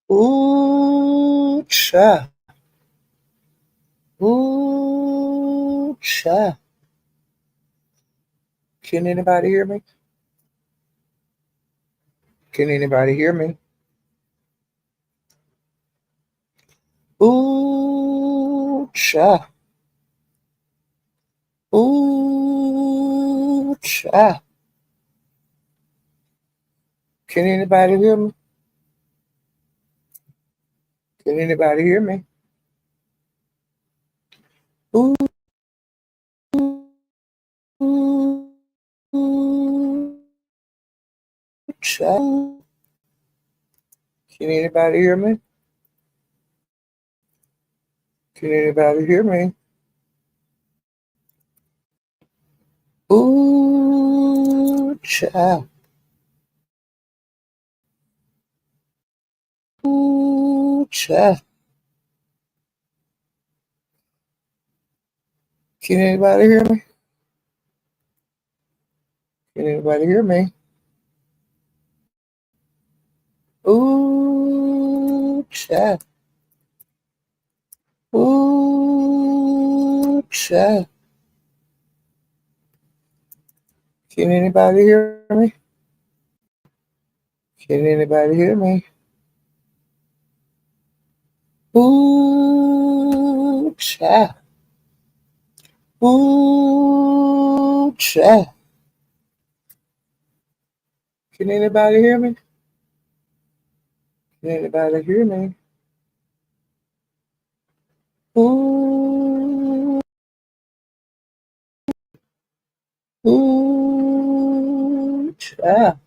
Ooh, cha. Ooh, cha. Can anybody hear me? Can anybody hear me? Ooh, cha. Ooh, cha. Can anybody hear me? Can anybody hear me? Ooh, cha. Can anybody hear me? Can anybody hear me? Ooh, cha. Ooh, cha. Can anybody hear me? Can anybody hear me? Ooh, cha. Ooh, cha. Can anybody hear me? Can anybody hear me? Ooh, cha. Ooh, cha. Can anybody hear me? Can anybody hear me? Ooh, ooh, cha.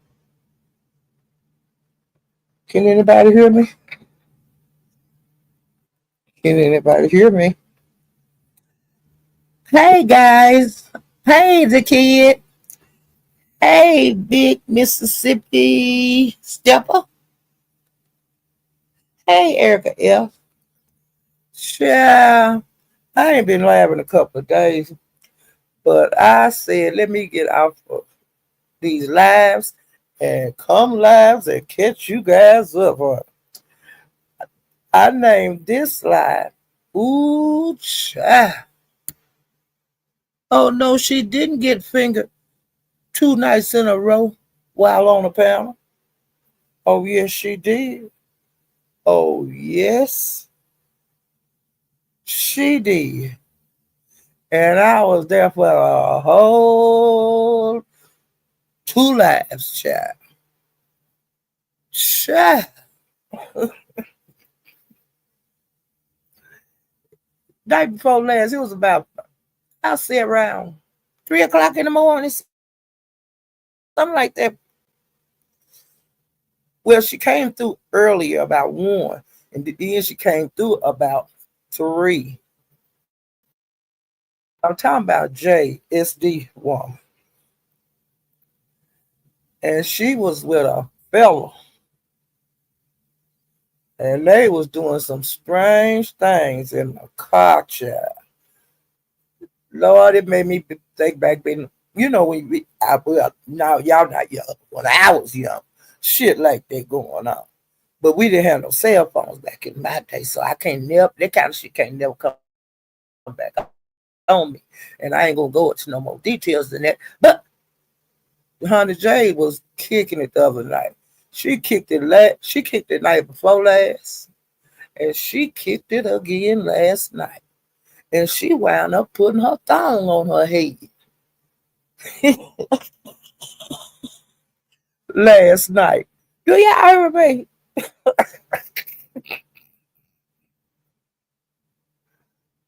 Can anybody hear me? Can anybody hear me? Hey guys. Hey the kid. Hey big Mississippi stepper. Hey Erica F. Yeah, I ain't been live in a couple of days, but I said let me get off of these lives and come lives and catch you guys up on. I named this live. Ooh, child. Oh no, she didn't get fingered 2 nights in a row while on a panel. Oh yes, she did. Oh yes, she did. And I was there for a whole 2 lives, child. Child. Night before last, it was about, I'll say around 3 o'clock in the morning, something like that. Well, she came through earlier about 1, and then she came through about 3. I'm talking about JSD woman. And she was with a fella. And they was doing some strange things in the car, child. Lord, it made me think back then. You know, now y'all not young. When I was young, shit like that going on. But we didn't have no cell phones back in my day, so I can't never, that kind of shit can't never come back on me. And I ain't gonna go into no more details than that. But Honey J was kicking it the other night. She kicked it night before last, and she kicked it again last night. And she wound up putting her thong on her head last night. Do y'all hear me?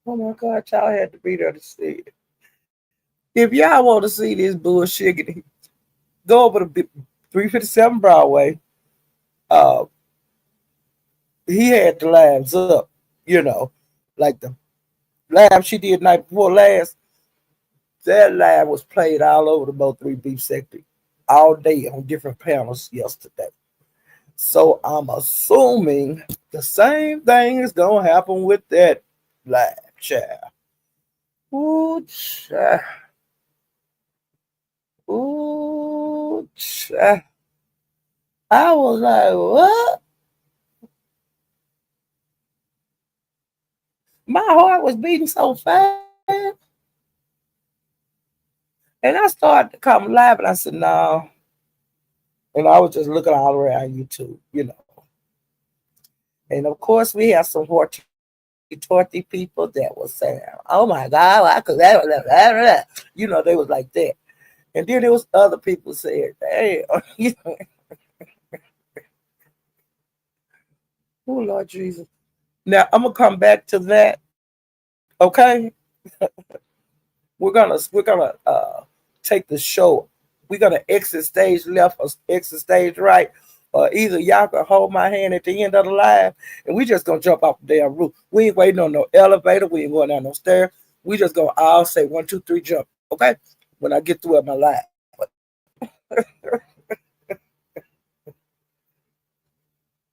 Oh my God, y'all had to be there to see it. If y'all want to see this bullshit, go over to 357 Broadway. Uh, he had the lives up, you know, like the live she did night before last. That live was played all over the Mo 3 Beef sector all day on different panels yesterday. So I'm assuming the same thing is gonna happen with that live, child. Ooh, child. Ooh, child. I was like, what? my heart was beating so fast. And I started to come alive, and I said, no. And I was just looking all around YouTube, you know. And of course, we have some torty people that was saying, oh my God, I could, you know, they was like that. And then there was other people saying, hey, you know, oh Lord Jesus. Now I'm gonna come back to that. Okay. We're gonna take the show. We're gonna exit stage left or exit stage right. Or either y'all can hold my hand at the end of the live and we just gonna jump off the damn roof. We ain't waiting on no elevator, we ain't going down no stairs. We just gonna all say 1, 2, 3, jump, okay? When I get through at my live.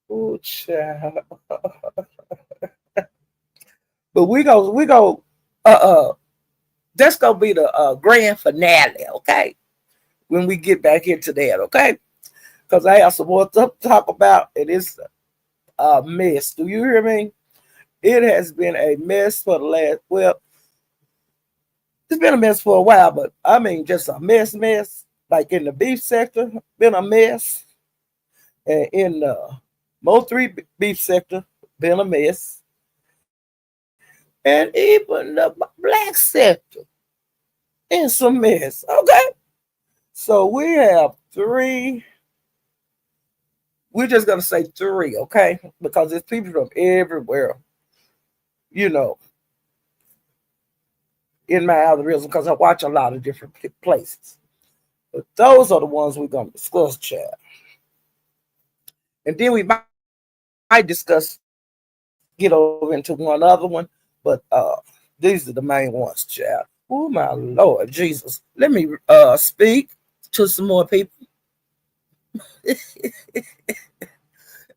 Oh child. But we go that's gonna be the grand finale, okay? When we get back into that, okay? Because I have some more to talk about, and it's a mess. Do you hear me? It has been a mess for the last, well, it's been a mess for a while, but I mean, just a mess. Like in the beef sector, been a mess. And in the Mo3 beef sector, been a mess. And even the black sector, in some mess. Okay. So we have three. We're just gonna say three, okay? Because there's people from everywhere, you know, in my algorithm because I watch a lot of different places. But those are the ones we're gonna discuss, Chad. And then we might discuss, get over into one other one, but these are the main ones, Chad. Oh my Lord Jesus. Let me speak to some more people.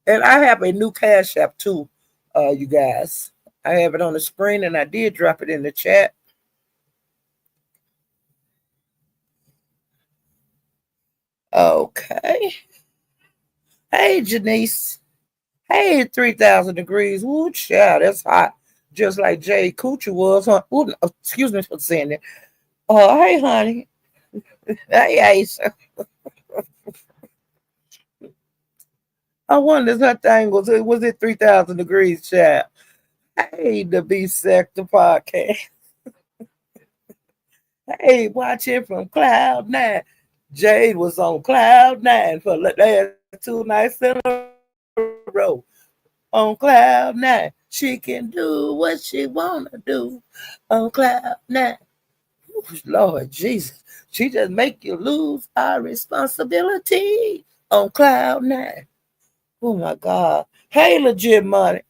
And I have a new Cash App too, you guys. I have it on the screen and I did drop it in the chat. Okay. Hey, Janice. Hey, 3,000 degrees. Ooh, child, that's hot. Just like Jay Coochie was. Huh? Ooh, no, excuse me for saying that. Hey, honey. Hey, Aisha. I wonder if that thing was it 3,000 degrees, child. Hey, the B Sector podcast. Hey, watch it from Cloud Nine. Jade was on Cloud Nine for the last 2 nights in a row. On Cloud Nine, she can do what she wanna do. On Cloud Nine, Lord Jesus, she just make you lose our responsibility. On Cloud Nine, oh my God, hey, legit money.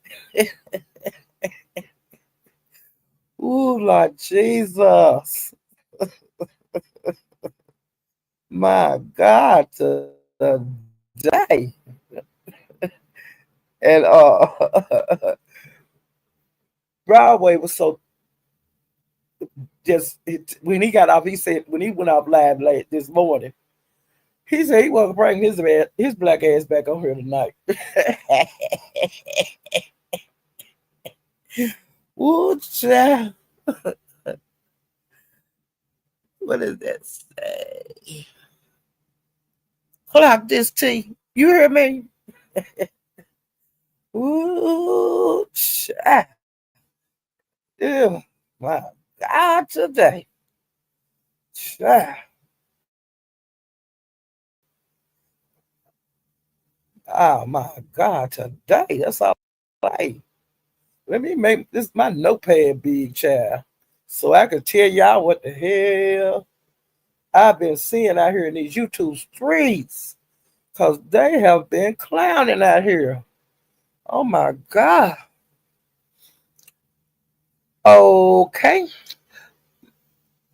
Oh Lord Jesus, my God, today. And Broadway was so when he got off, he said when he went off live late this morning, he said he wasn't bringing his black ass back on here tonight. Ooh, child. What does that say? Clock this T. You hear me? Ooh, child. Ew, my God, today. Child. Oh my God, today. That's all right. Let me make this my notepad big, child, so I can tell y'all what the hell I've been seeing out here in these YouTube streets. Cause they have been clowning out here. Oh my God. Okay.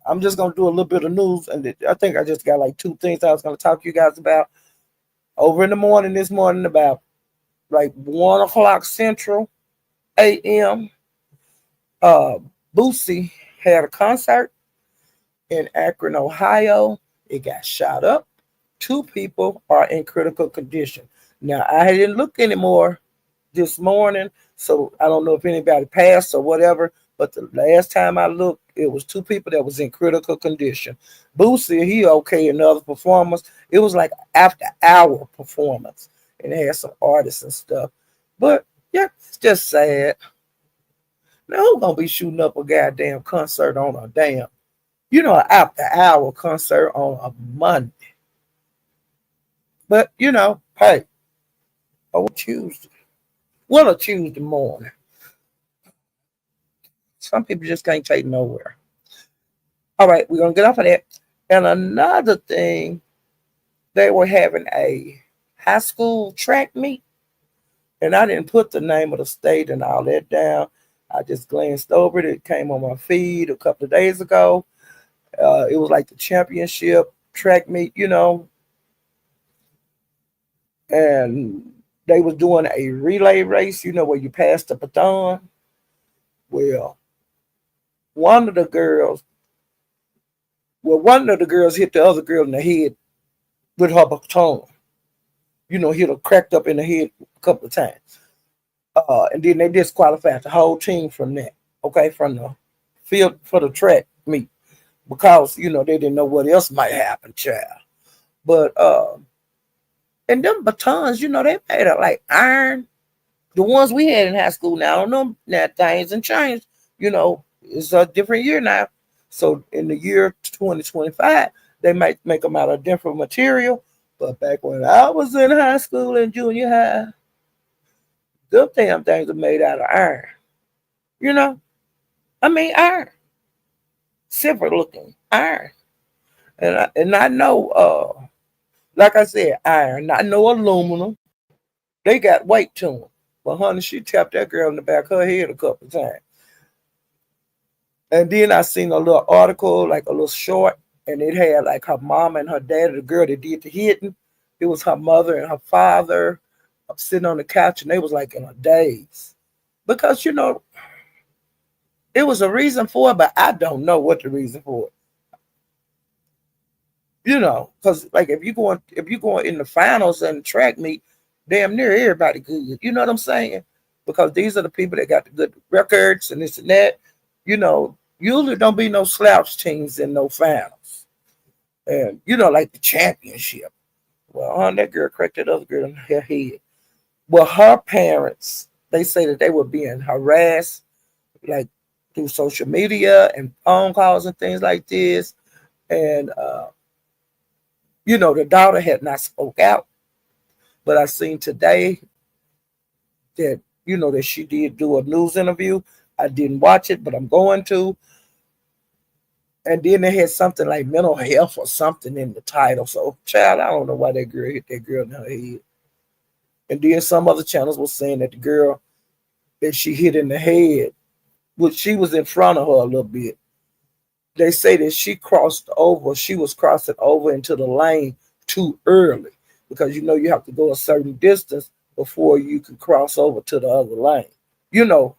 I'm just gonna do a little bit of news, and I think I just got like two things I was gonna talk to you guys about over in the morning this morning about like 1 o'clock Central AM. Uh, Boosie had a concert in Akron, Ohio. It got shot up. 2 people are in critical condition. Now I didn't look anymore. this morning. So I don't know if anybody passed or whatever. But the last time I looked, it was two people that was in critical condition. Boosie, he okay, and the other performers. It was like after hour performance, and they had some artists and stuff. But yeah, it's just sad. Now who gonna be shooting up a goddamn concert on a damn, after hour concert on a Monday? But hey, oh Tuesday. Well, a Tuesday morning. Some people just can't take nowhere. All right, we're gonna get off of that. And another thing, they were having a high school track meet, and I didn't put the name of the state and all that down. I just glanced over it. It came on my feed a couple of days ago. It was like the championship track meet, and they was doing a relay race, where you pass the baton. Well, one of the girls, one of the girls hit the other girl in the head with her baton. Hit her cracked up in the head a couple of times. And then they disqualified the whole team from that. Okay, from the field for the track meet because they didn't know what else might happen, child. But and them batons, they made of like iron. The ones we had in high school now, I don't know now things and changed. It's a different year now. So in the year 2025, they might make them out of different material. But back when I was in high school and junior high, them damn things are made out of iron. You know, I mean iron, silver looking iron. And I know, like I said, iron. I know aluminum. They got weight to them. But honey, she tapped that girl in the back of her head a couple of times. And then I seen a little article, like a little short, and it had like her mom and her dad, the girl that did the hitting. It was her mother and her father sitting on the couch, and they was like in a daze. Because, it was a reason for it, but I don't know what the reason for it. Because like if you going in the finals and track meet, damn near everybody good. You know what I'm saying? Because these are the people that got the good records and this and that. Usually don't be no slouch teams in no finals. And like the championship. Well, that girl cracked that other girl in her head. Well, her parents, they say that they were being harassed, like through social media and phone calls and things like this. And the daughter had not spoke out, but I seen today that that she did do a news interview. I didn't watch it, but I'm going to. And then they had something like mental health or something in the title. So, child, I don't know why that girl hit that girl in her head. And then some other channels were saying that the girl that she hit in the head, which she was in front of her a little bit. They say that she was crossing over into the lane too early because you have to go a certain distance before you can cross over to the other lane, to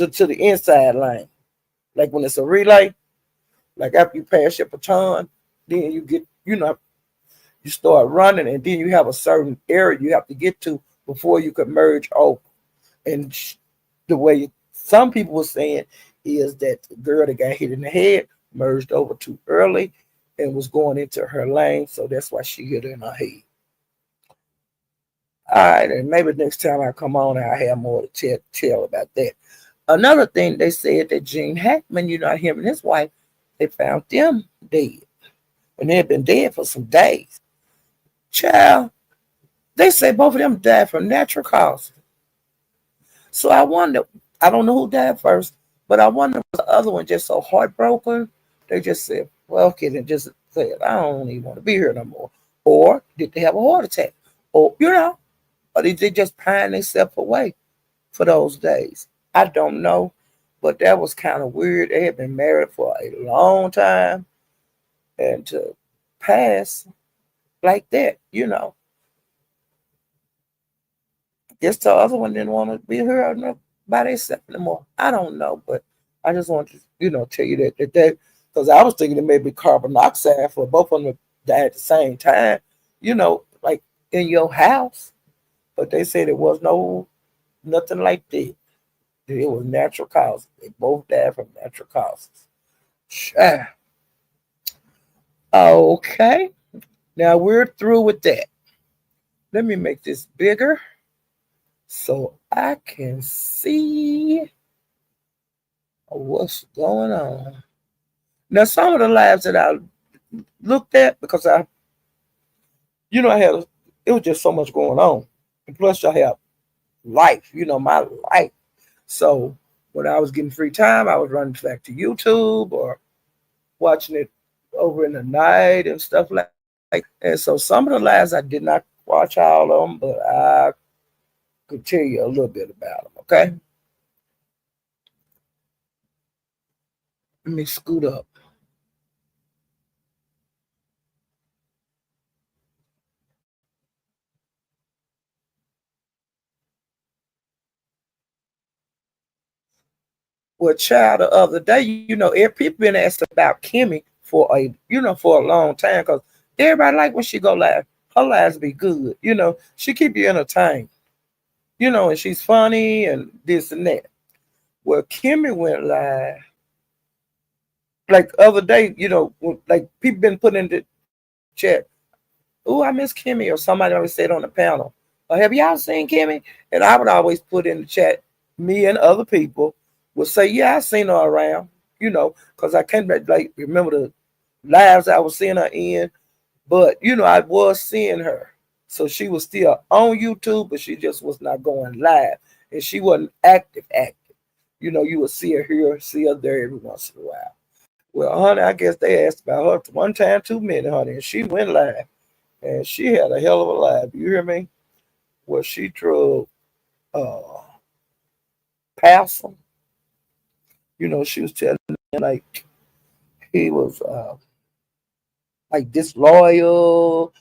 the inside lane. Like when it's a relay, like after you pass your baton, then you get, you start running and then you have a certain area you have to get to before you can merge over. And the way some people were saying is that the girl that got hit in the head merged over too early and was going into her lane, so that's why she hit her in her head. All right, and maybe next time I come on, I'll have more to tell about that. Another thing, they said that Gene Hackman, him and his wife, they found them dead. And they had been dead for some days. Child, they say both of them died from natural causes. So I wonder, I don't know who died first, but I wonder was the other one just so heartbroken, they just said, well, okay, then just said, I don't even want to be here no more. Or did they have a heart attack? Or, or did they just pine themselves away for those days? I don't know, but that was kind of weird. They had been married for a long time, and to pass like that, guess the other one didn't want to be here by themselves anymore. I don't know, but I just want to, tell you that because I was thinking it may be carbon monoxide for both of them to die at the same time, like in your house. But they said it was no nothing like that. It was natural causes. They both died from natural causes. Ah, okay, now we're through with that. Let me make this bigger so I can see what's going on. Now, some of the lives that I looked at, because I had, it was just so much going on. And plus, I have life, my life. So when I was getting free time, I was running back to YouTube or watching it over in the night and stuff like that. And so some of the lives I did not watch all of them, but I could tell you a little bit about them. Okay, let me scoot up. Well, child, the other day, people been asking about Kimmy for a long time because everybody like when she go live. Her lives be good. She keep you entertained. And she's funny and this and that. Well, Kimmy went live like the other day. Like people been putting in the chat, "Oh, I miss Kimmy," or somebody always said on the panel, "Have y'all seen Kimmy?" And I would always put in the chat, me and other people would say, "Yeah, I seen her around," because I can't like remember the lives I was seeing her in, but I was seeing her. So she was still on YouTube, but she just was not going live, and she wasn't active. Active, you would see her here, see her there every once in a while. Well, honey, I guess they asked about her one time too many, honey, and she went live. And she had a hell of a life. You hear me? Well, she drove uh Passel. She was telling me like he was like disloyal,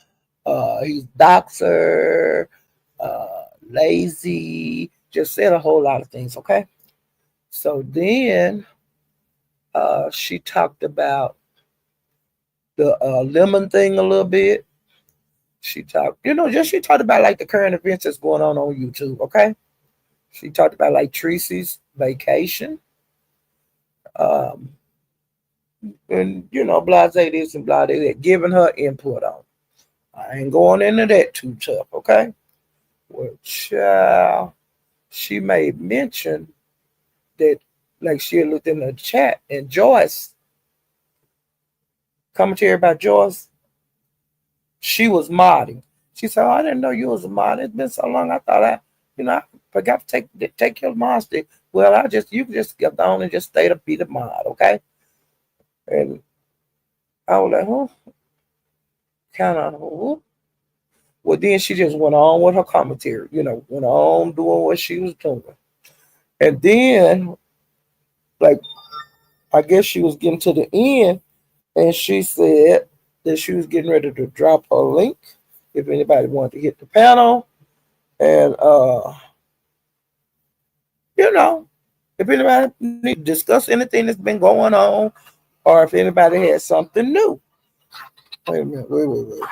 he's doxer, lazy, just said a whole lot of things, okay? So then she talked about the lemon thing a little bit. She talked about like the current events that's going on YouTube, okay? She talked about like Tracy's vacation, um, and blase this and blah that, giving her input on. I ain't going into that too tough, okay? Well, child, she made mention that like she had looked in the chat and Joyce, commentary about Joyce, she was modding. She said, "Oh, I didn't know you was a mod. It's been so long. I thought I forgot to take your mod stick." Well, you just get on and just stay to be the mod, okay? And I was like, "Huh?" Kind of, huh? Well, then she just went on with her commentary, went on doing what she was doing. And then, like, I guess she was getting to the end, and she said that she was getting ready to drop her link if anybody wanted to hit the panel. And, you know, if anybody need to discuss anything that's been going on, or if anybody has something new. Wait a minute, wait a minute.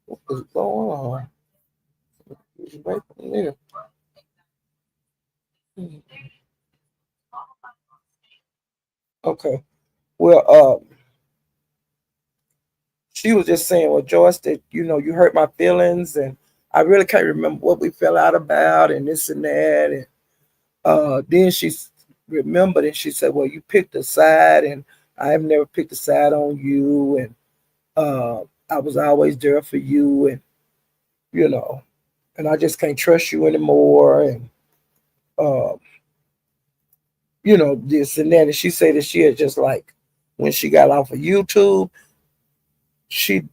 What is going on? It's right there. Okay. Well, she was just saying, "Well, Joyce, that you hurt my feelings, and I really can't remember what we fell out about, and this and that." And then she remembered, and she said, "Well, you picked a side, and I have never picked a side on you, and I was always there for you, and you know, and I just can't trust you anymore, and uh, this and that." And she said that she had just like when she got off of YouTube, she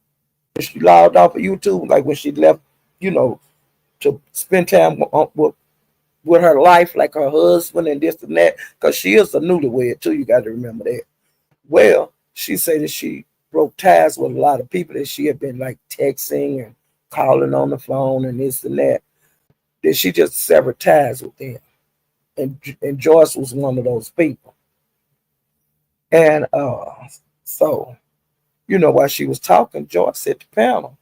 she logged off of YouTube, like when she left, you know, to spend time with her life, like her husband and this and that, because she is a newlywed too. You got to remember that. Well, she said that she broke ties with a lot of people that she had been like texting and calling on the phone and this and that. That she just severed ties with them, and Joyce was one of those people. And so while she was talking, Joyce said to panel,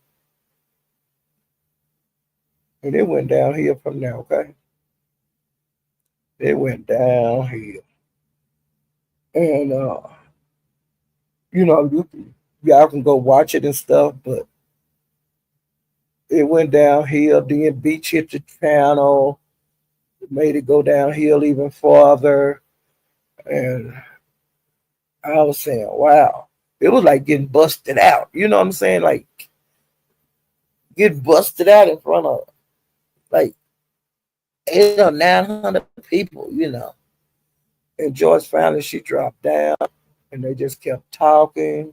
And it went downhill from there, okay? It went downhill. And you know, y'all can go watch it and stuff, but it went downhill. Then Beach hit the channel, made it go downhill even farther. And I was saying, wow. It was like getting busted out. You know what I'm saying? Like getting busted out in front of like 800 or 900 people, you know. And George finally she dropped down and they just kept talking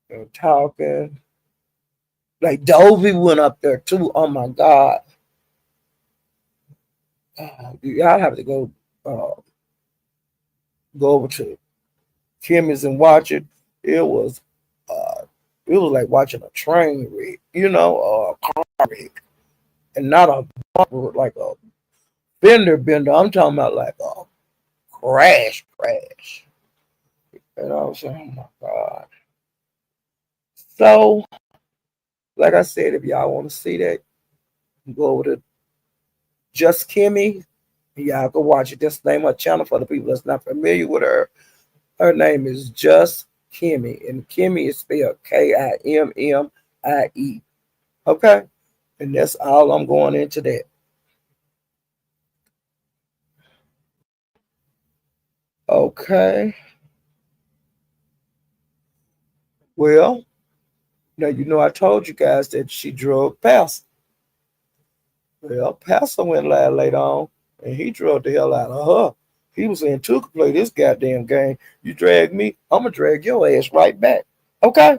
and talking. Like Dovey went up there too. Oh my God. Y'all have to uh, go over to Kimmy's and watch it. It was uh, it was like watching a train wreck, you know, or a car wreck. And not a bumper, like a fender bender. I'm talking about like a crash. And I was saying, oh my God. So, like I said, if y'all want to see that, go over to Just Kimmy. Y'all go watch it. Just name her channel for the people that's not familiar with her. Her name is Just Kimmy, and Kimmy is spelled Kimmie. Okay, and that's all I'm going into that. Okay, well, now you know I told you guys that she drug Pastor. Well, Pastor went live later on, and he drug the hell out of her. He was saying, "To play this goddamn game. You drag me, I'm gonna drag your ass right back." Okay,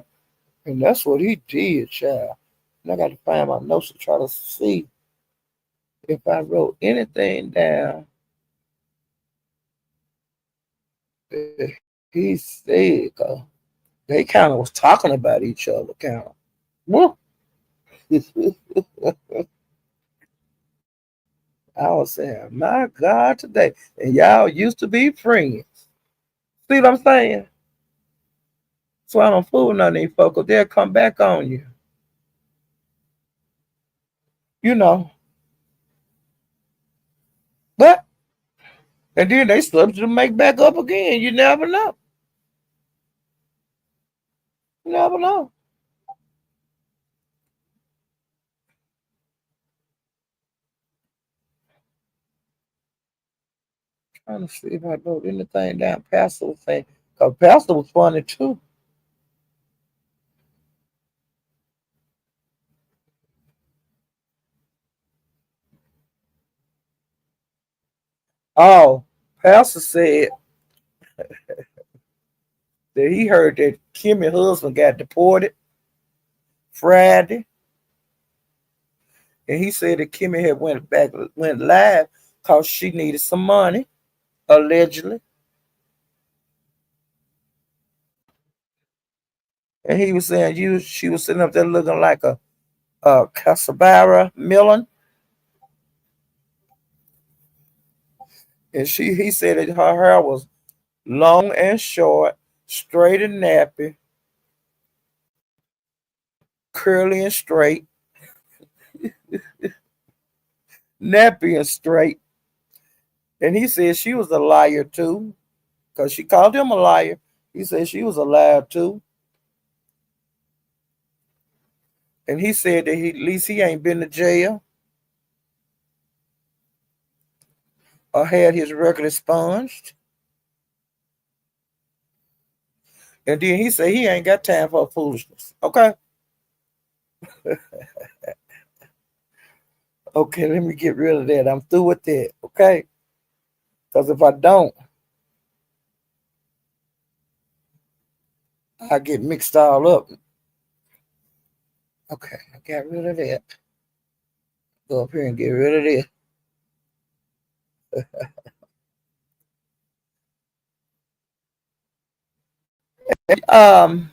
and that's what he did, child. And I got to find my notes to try to see if I wrote anything down that he said. 'Cause they kind of was talking about each other, kind of. Well, I was saying, my God, today. And y'all used to be friends. See what I'm saying? So I don't fool none of these folks. 'Cause they'll come back on you. You know. But, and then they slip to make back up again. You never know. You never know. Trying to see if I wrote anything down. Pastor was saying, because Pastor was funny too. Oh, Pastor said that he heard that Kimmy's husband got deported Friday, and he said that Kimmy had went live because she needed some money, allegedly. And he was saying she was sitting up there looking like a Casabara Millen, and he said that her hair was long and short, straight and nappy, curly and straight, nappy and straight. And he said she was a liar too, because she called him a liar. He said she was a liar too. And he said that at least he ain't been to jail or had his record expunged. And then he said he ain't got time for foolishness. Okay. Okay, let me get rid of that. I'm through with that. Okay. Because if I don't, I get mixed all up. Okay, I got rid of that. Go up here and get rid of this. Um,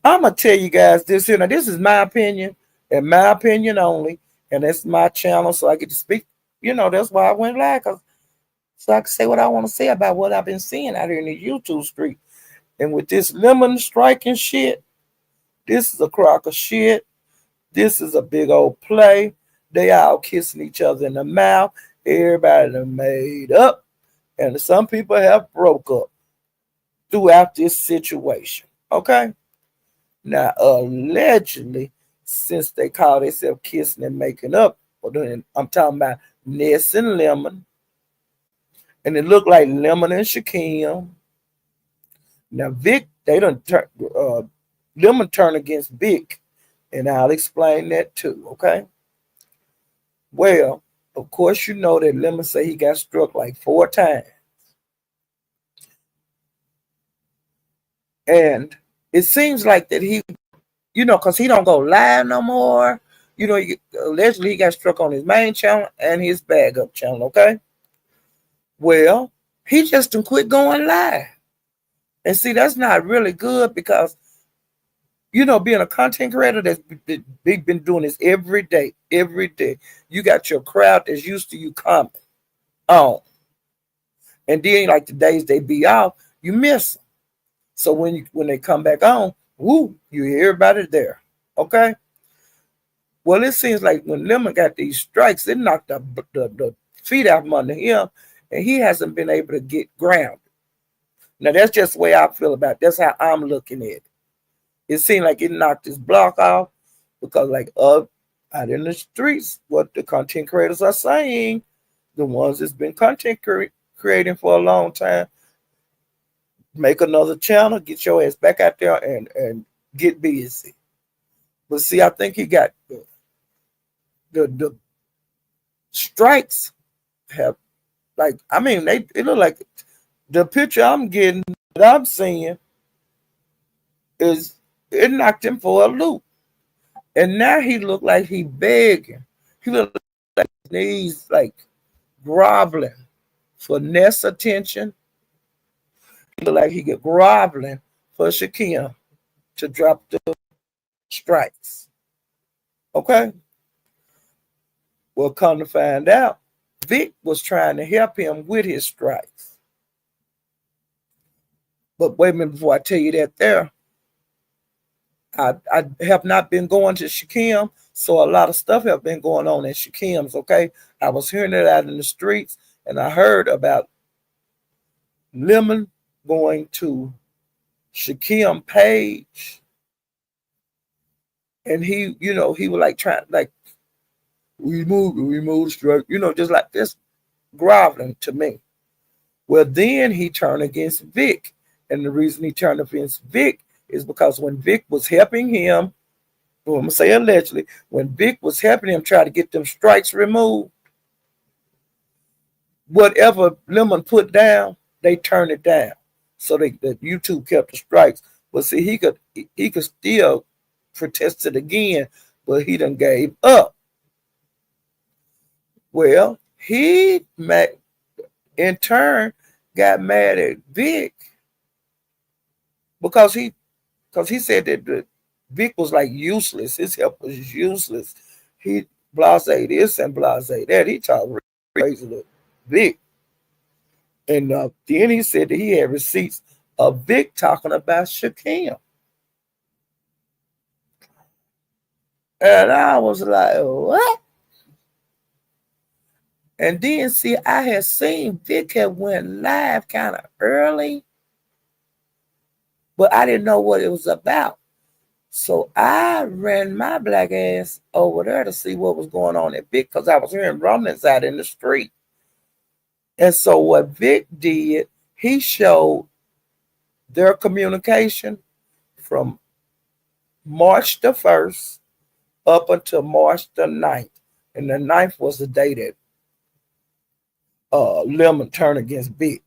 I'm gonna tell you guys this here. Now, this is my opinion, and my opinion only, and it's my channel, so I get to speak. You know, that's why I went live, so I can say what I want to say about what I've been seeing out here in the YouTube street. And with this lemon striking shit, this is a crock of shit. This is a big old play. They all kissing each other in the mouth. Everybody done made up, and some people have broke up throughout this situation. Okay, now allegedly, since they call themselves kissing and making up, I'm talking about Ness and Lemon, and it looked like Lemon and Shaquem. Now Vic, they done turn Lemon turn against Vic, and I'll explain that too. Okay. Well, of course, you know that Lemon say he got struck like 4 times. And it seems like that he, because he don't go live no more. Allegedly he got struck on his main channel and his bag up channel, okay? Well, he just done quit going live. And see, that's not really good because, being a content creator that's been doing this every day, you got your crowd that's used to you coming on. And then, like the days they be off, you miss them. So when they come back on, woo, you hear about it there. Okay? Well, it seems like when Lemon got these strikes, it knocked the feet out from under him, and he hasn't been able to get grounded. Now, that's just the way I feel about it. That's how I'm looking at it. It seemed like it knocked his block off because, like, out in the streets, what the content creators are saying, the ones that's been content creating for a long time, make another channel, get your ass back out there and get busy. But see, I think he got the strikes have, like, I mean, it look like the picture I'm getting that I'm seeing is it knocked him for a loop. And now he look like he begging. He look like his knees like groveling for Ness attention. He look like he get groveling for Shaquem to drop the strikes. Okay? Well, come to find out, Vic was trying to help him with his strikes. But wait a minute before I tell you that there, I have not been going to Shaquem, so a lot of stuff have been going on at Shakem's, okay? I was hearing it out in the streets, and I heard about Lemon going to Shaquem page, and he was like trying, like, remove the strike, just like this, groveling to me. Well, then he turned against Vic. And the reason he turned against Vic is because when Vic was helping him, well, I'm going to say allegedly, when Vic was helping him try to get them strikes removed, whatever Lemon put down, they turned it down. So that YouTube kept the strikes. But see, he could still protest it again, but he done gave up. Well, he in turn got mad at Vic because he said that Vic was like useless. His help was useless. He blase this and blase that. He talked crazy to Vic. And then he said that he had receipts of Vic talking about Shaquem. And I was like, what? And then, see, I had seen Vic had went live kind of early, but I didn't know what it was about. So I ran my black ass over there to see what was going on at Vic because I was hearing rumblings out in the street. And so what Vic did, he showed their communication from March the 1st up until March the 9th. And the 9th was the day that Lemon turned against Vic.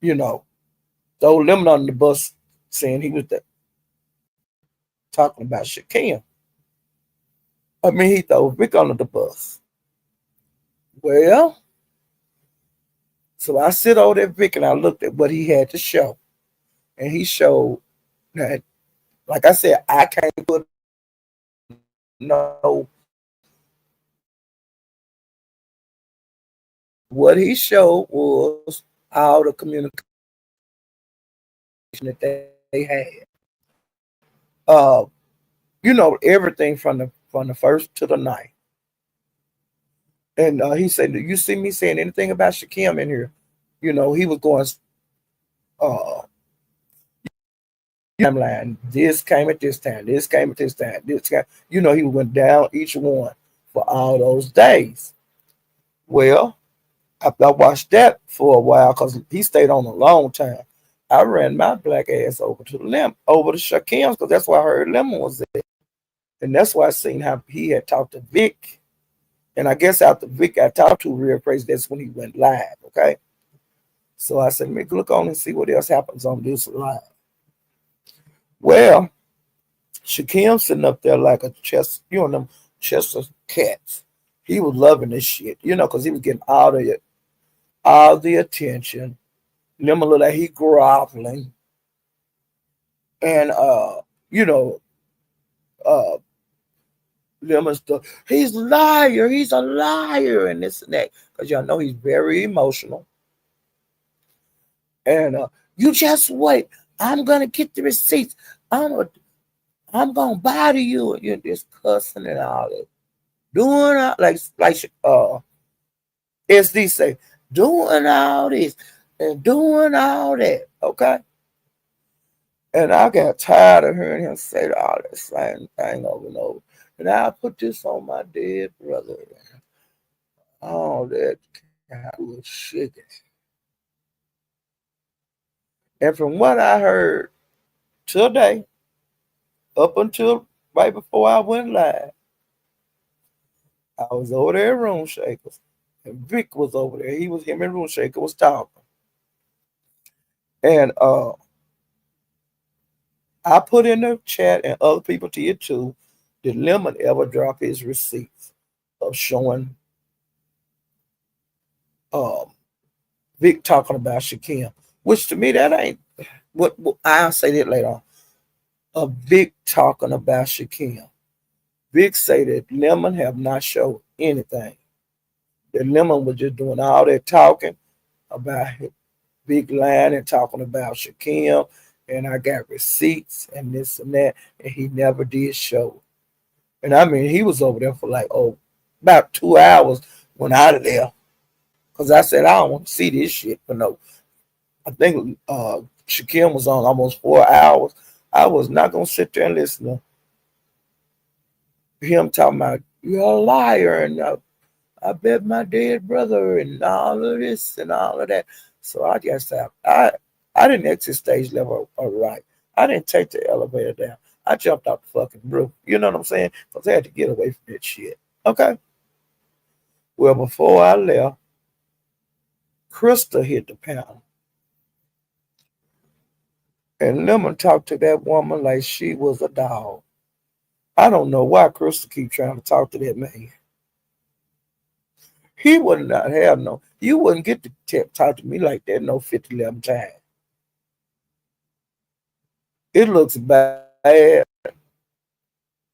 Throw Lemon on the bus saying he was talking about Shaquem. I mean, he threw Vic under the bus. Well, so I sit over there, Vic, and I looked at what he had to show. And he showed that, like I said, I can't put no. What he showed was all the communication that they had. Everything from from the first to the ninth. And he said, "Do you see me saying anything about Shakim in here?" He was going uh timeline. This came at this time. This came at this time. This came. He went down each one for all those days. Well, I watched that for a while because he stayed on a long time. I ran my black ass over to Shakim's because that's why I heard Lemon was there. And that's why I seen how he had talked to Vic. And I guess after Vic got talked to real crazy, that's when he went live. Okay. So I said, make look on and see what else happens on this live. Well, Shakim sitting up there like a chest, them chest of cats. He was loving this shit, because he was getting all the attention. Lemon looked like he groveling. And you know, uh Lemon stuff. He's a liar, he's a liar, and this and that. Because y'all know he's very emotional. And you just wait. I'm gonna get the receipts. I'm gonna buy to you, and you're just cussing and all that. Doing like SD say, doing all this and doing all that. Okay. And I got tired of hearing him say all that same thing over and over. And I put this on my dead brother. All that kind of shit. And from what I heard today, up until right before I went live, I was over there at Room Shakers. And Vic was over there. Him and Room Shaker was talking. And I put in the chat and other people did too. Did Lemon ever drop his receipts of showing um, Vic talking about Shakim? Which to me that ain't what I'll say that later on. Vic talking about Shakim. Vic say that Lemon have not showed anything. That Lemon was just doing all that talking about Big Line and talking about Shakim, and I got receipts and this and that, and he never did show. And I mean, he was over there for like about 2 hours. Went out of there because I said I don't want to see this shit for no. I think Shakim was on almost 4 hours. I was not gonna sit there and listen to him talking about you're a liar and I bet my dead brother and all of this and all of that. So I guess I didn't exit stage level all right. I didn't take the elevator down. I jumped out the fucking roof. You know what I'm saying? Because I had to get away from that shit. Okay. Well, before I left, Krista hit the panel. And Lemon talked to that woman like she was a dog. I don't know why Krista keep trying to talk to that man. He would not have no. You wouldn't get to talk to me like that no 50-11 times. It looks bad,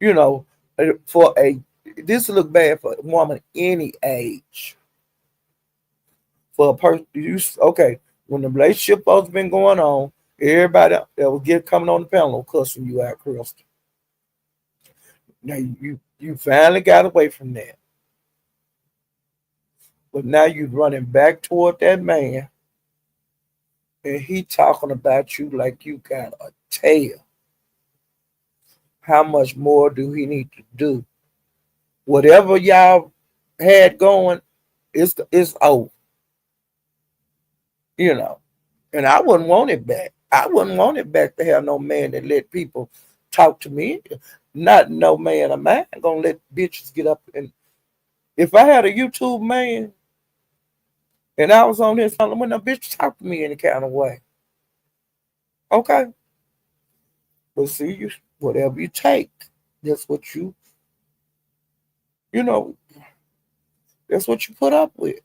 you know, for a. This look bad for a woman any age. For a person, okay, when the relationship has been going on, everybody that will get coming on the panel cussing you out, Krista. Now you finally got away from that. But now you're running back toward that man, and he talking about you like you got a tail. How much more do he need to do? Whatever y'all had going, it's over. You know. And I wouldn't want it back. I wouldn't want it back to have no man that let people talk to me. Not no man of mine gonna let bitches get up and if I had a YouTube man and I was on this, when a bitch talk to me any kind of way. Okay. But see, whatever you take, that's what you know, that's what you put up with.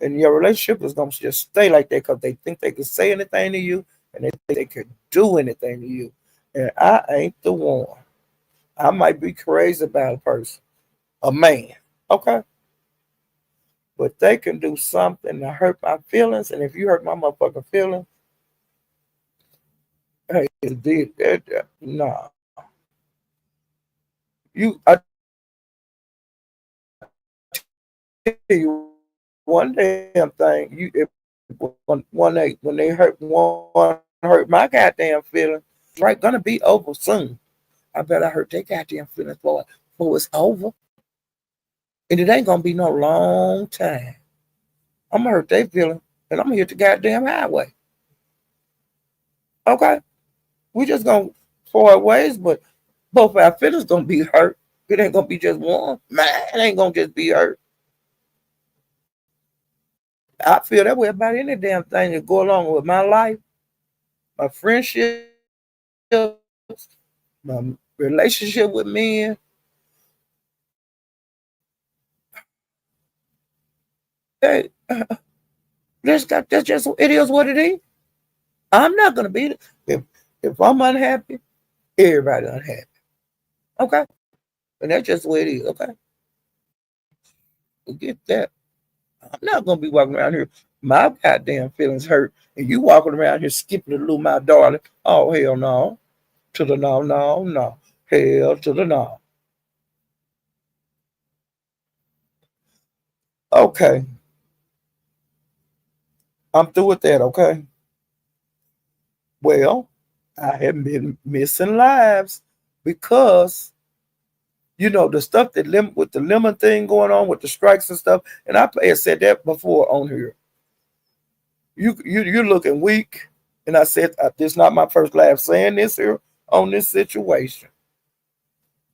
And your relationship is gonna just stay like that because they think they can say anything to you and they think they can do anything to you. And I ain't the one. I might be crazy about a person, a man, okay? But they can do something to hurt my feelings. And if you hurt my motherfucking feelings, hey, it did that. Nah. tell you one damn thing. You if when they hurt one hurt my goddamn feelings, strike gonna be over soon. I bet I hurt their goddamn feelings before it's over. And it ain't gonna be no long time. I'm gonna hurt their feelings and I'm gonna hit the goddamn highway. Okay? We just gonna part ways, but both our feelings gonna be hurt. It ain't gonna be just one. Man, it ain't gonna just be hurt. I feel that way about any damn thing that go along with my life, my friendships, my relationship with men. Hey, that's just it is what it is. I'm not gonna be if if I'm unhappy, everybody unhappy. Okay, and that's just the way it is. Okay, forget that. I'm not gonna be walking around here. My goddamn feelings hurt, and you walking around here skipping the little my darling. Oh hell no, to the no, no, no, hell to the no. Okay, I'm through with that. Okay, well, I haven't been missing lives because the stuff with the lemon thing going on with the strikes and stuff. And I had said that before on here. You're looking weak, and I said this is not my first laugh saying this here on this situation.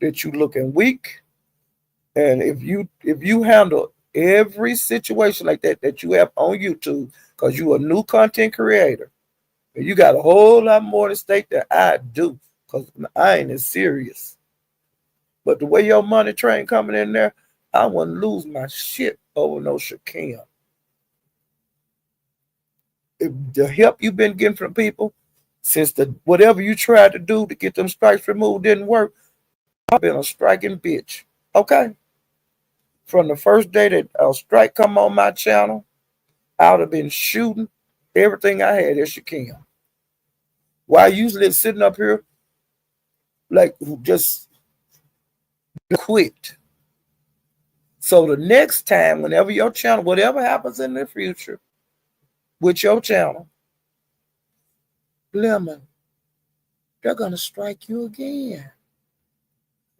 That you looking weak, and if you handle every situation like that you have on YouTube, because you a new content creator, and you got a whole lot more at stake than I do, because I ain't as serious. But the way your money train coming in there, I wouldn't lose my shit over no Shakim. If the help you've been getting from people since the whatever you tried to do to get them strikes removed didn't work, I've been a striking bitch. Okay? From the first day that a strike come on my channel, I would have been shooting everything I had at Shakim. Why usually sitting up here like just quit. So the next time, whenever your channel, whatever happens in the future with your channel, Lemon, they're gonna strike you again.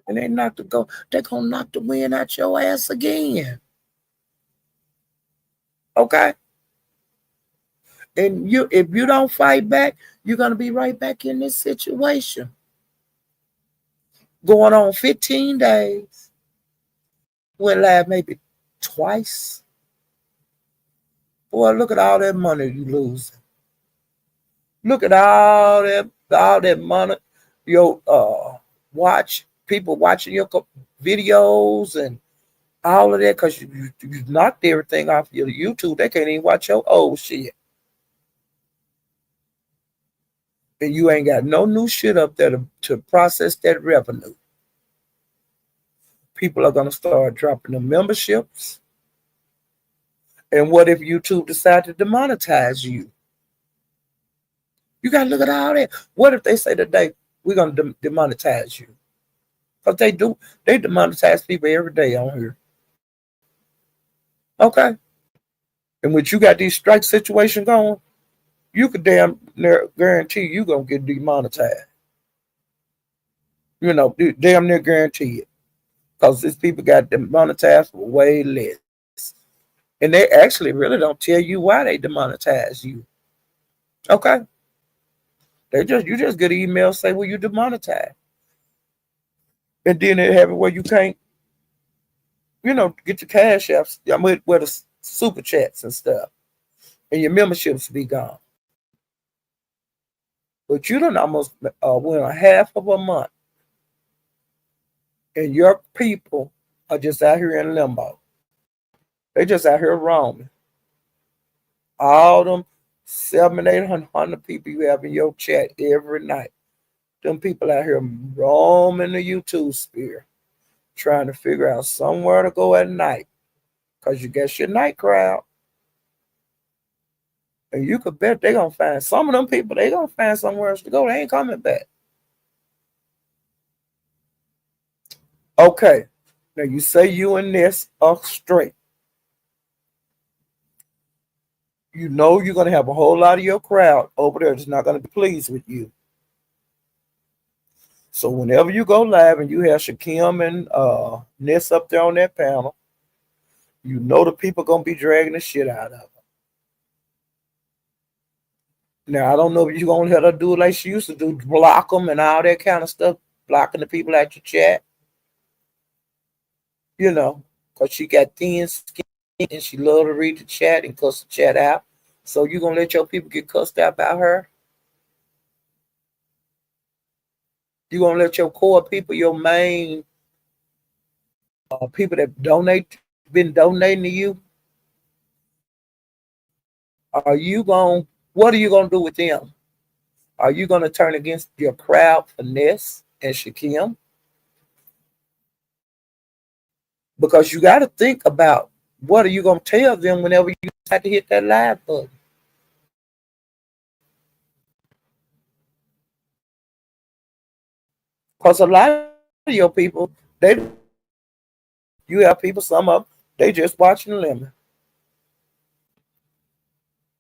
And they're gonna knock the wind out your ass again. Okay? And if you don't fight back, you're gonna be right back in this situation. Going on 15 days. Went live maybe twice. Boy, look at all that money you losing. Look at all that money. Your watch people watching your videos and all of that because you knocked everything off your YouTube. They can't even watch your old shit. And you ain't got no new shit up there to process that revenue. People are going to start dropping the memberships. And what if YouTube decide to demonetize you? You got to look at all that. What if they say today, we're going to demonetize you? Because they demonetize people every day on here. Okay? And when you got these strike situation going, you could damn near guarantee you going to get demonetized. Damn near guarantee it. Because these people got demonetized for way less. And they actually really don't tell you why they demonetize you. Okay? You just get an email say, well, you demonetized. And then they have it where you can't, get your cash apps, where the super chats and stuff. And your memberships be gone. But you done almost went a half of a month. And your people are just out here in limbo. They just out here roaming. All them 700-800 people you have in your chat every night. Them people out here roaming the YouTube sphere, trying to figure out somewhere to go at night. Because you got your night crowd. And you could bet they're going to find some of them people, they going to find somewhere else to go. They ain't coming back. Okay. Now you say you and Ness are straight. You know you're gonna have a whole lot of your crowd over there that's not gonna be pleased with you. So whenever you go live and you have Shakim and Ness up there on that panel, you know the people gonna be dragging the shit out of her. Now I don't know if you're gonna let her do it like she used to do, block them and all that kind of stuff, blocking the people at your chat, you know, because she got thin skin and she love to read the chat and cuss the chat out. So you gonna let your people get cussed out by her? You gonna let your core people, your main people that been donating to you, are you going? What are you gonna do with them? Are you gonna turn against your crowd for Ness and Shakim? Because you got to think about what are you gonna tell them whenever you have to hit that live button. Because a lot of your people, they you have people, some of them, they just watching the lemon.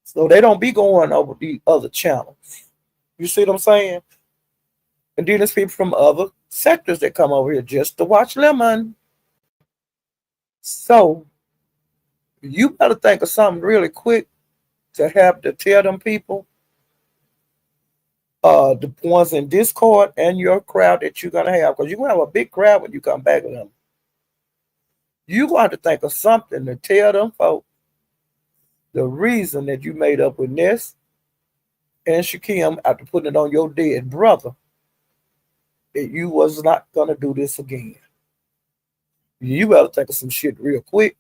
So they don't be going over the other channels. You see what I'm saying? And then there's people from other sectors that come over here just to watch lemon. So you better think of something really quick to have to tell them people, the ones in Discord and your crowd that you're gonna have, because you're gonna have a big crowd when you come back with them. You're going to have to think of something to tell them folks the reason that you made up with Ness and Shakim after putting it on your dead brother that you was not gonna do this again. You better think of some shit real quick.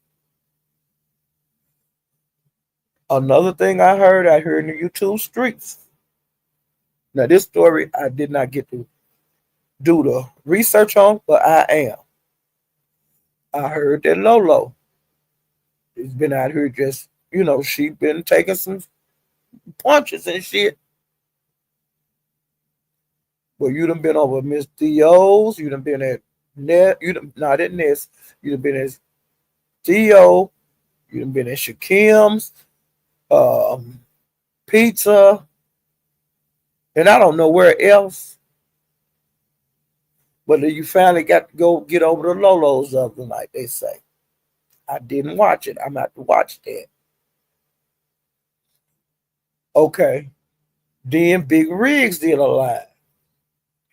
Another thing I heard out here in the YouTube streets. Now this story I did not get to do the research on, but I am. I heard that Lolo has been out here just, she been taking some punches and shit. Well, you done been over Miss Theo's, you done been at Net, you done not at Ness, you done been at Theo, you done been at Shakim's, Pizza, and I don't know where else. But you finally got to go get over the Lolos of them, like they say. I didn't watch it. I'm about to watch that. Okay. Then Big Riggs did a live.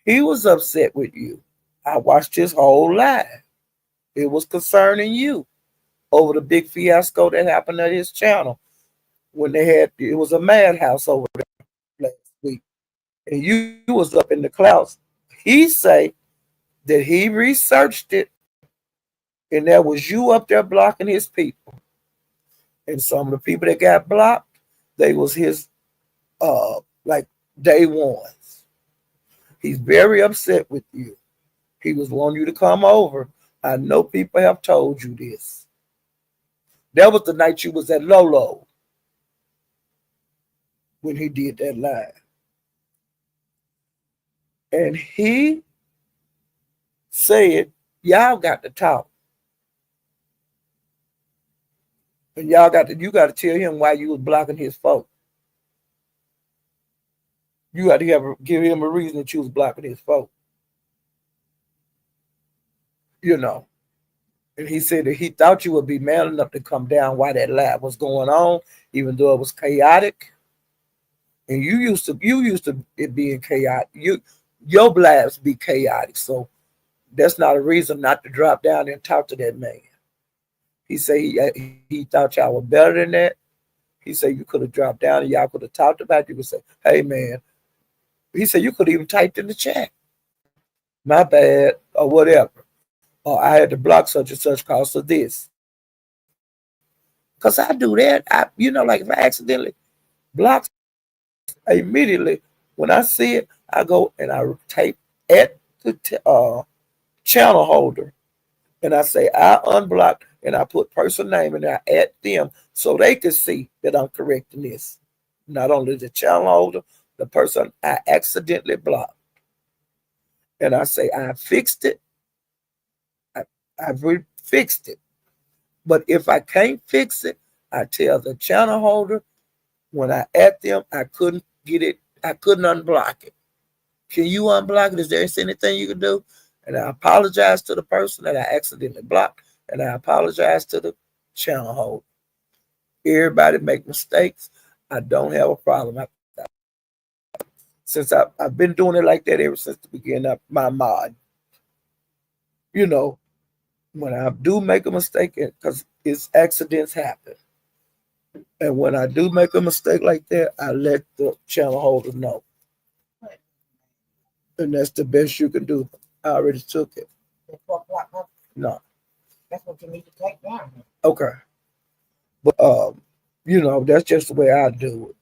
He was upset with you. I watched his whole live. It was concerning you over the big fiasco that happened at his channel when it was a madhouse over there last week. And you was up in the clouds. He say that he researched it and that was you up there blocking his people. And some of the people that got blocked, they was his like day ones. He's very upset with you. He was wanting you to come over. I know people have told you this. That was the night you was at Lolo when he did that live. And he said, y'all got to talk. And you got to tell him why you was blocking his folk. You got to give him a reason that you was blocking his folk. And he said that he thought you would be man enough to come down while that live was going on, even though it was chaotic. And you used to it being chaotic. Your lives be chaotic. So that's not a reason not to drop down and talk to that man. He said he thought y'all were better than that. He said you could have dropped down and y'all could have talked about it. You could say, hey man. He said you could even typed in the chat. My bad, or whatever. Or I had to block such and such cause of this. Because I do that. Like if I accidentally block immediately, when I see it, I go and I type at the channel holder and I say I unblocked and I put person name and I add them so they can see that I'm correcting this. Not only the channel holder, the person I accidentally blocked. And I say I fixed it. I've fixed it. But if I can't fix it, I tell the channel holder When I at them, I couldn't get it. I couldn't unblock it. Can you unblock it? Is there anything you can do? And I apologize to the person that I accidentally blocked, and I apologize to the channel holder. Everybody make mistakes. I don't have a problem after that. Since I've been doing it like that ever since the beginning of my mod. You know, when I do make a mistake, because it's accidents happen. And when I do make a mistake like that, I let the channel holder know. And that's the best you can do. I already took it. No. That's what you need to take down. Okay. But that's just the way I do it.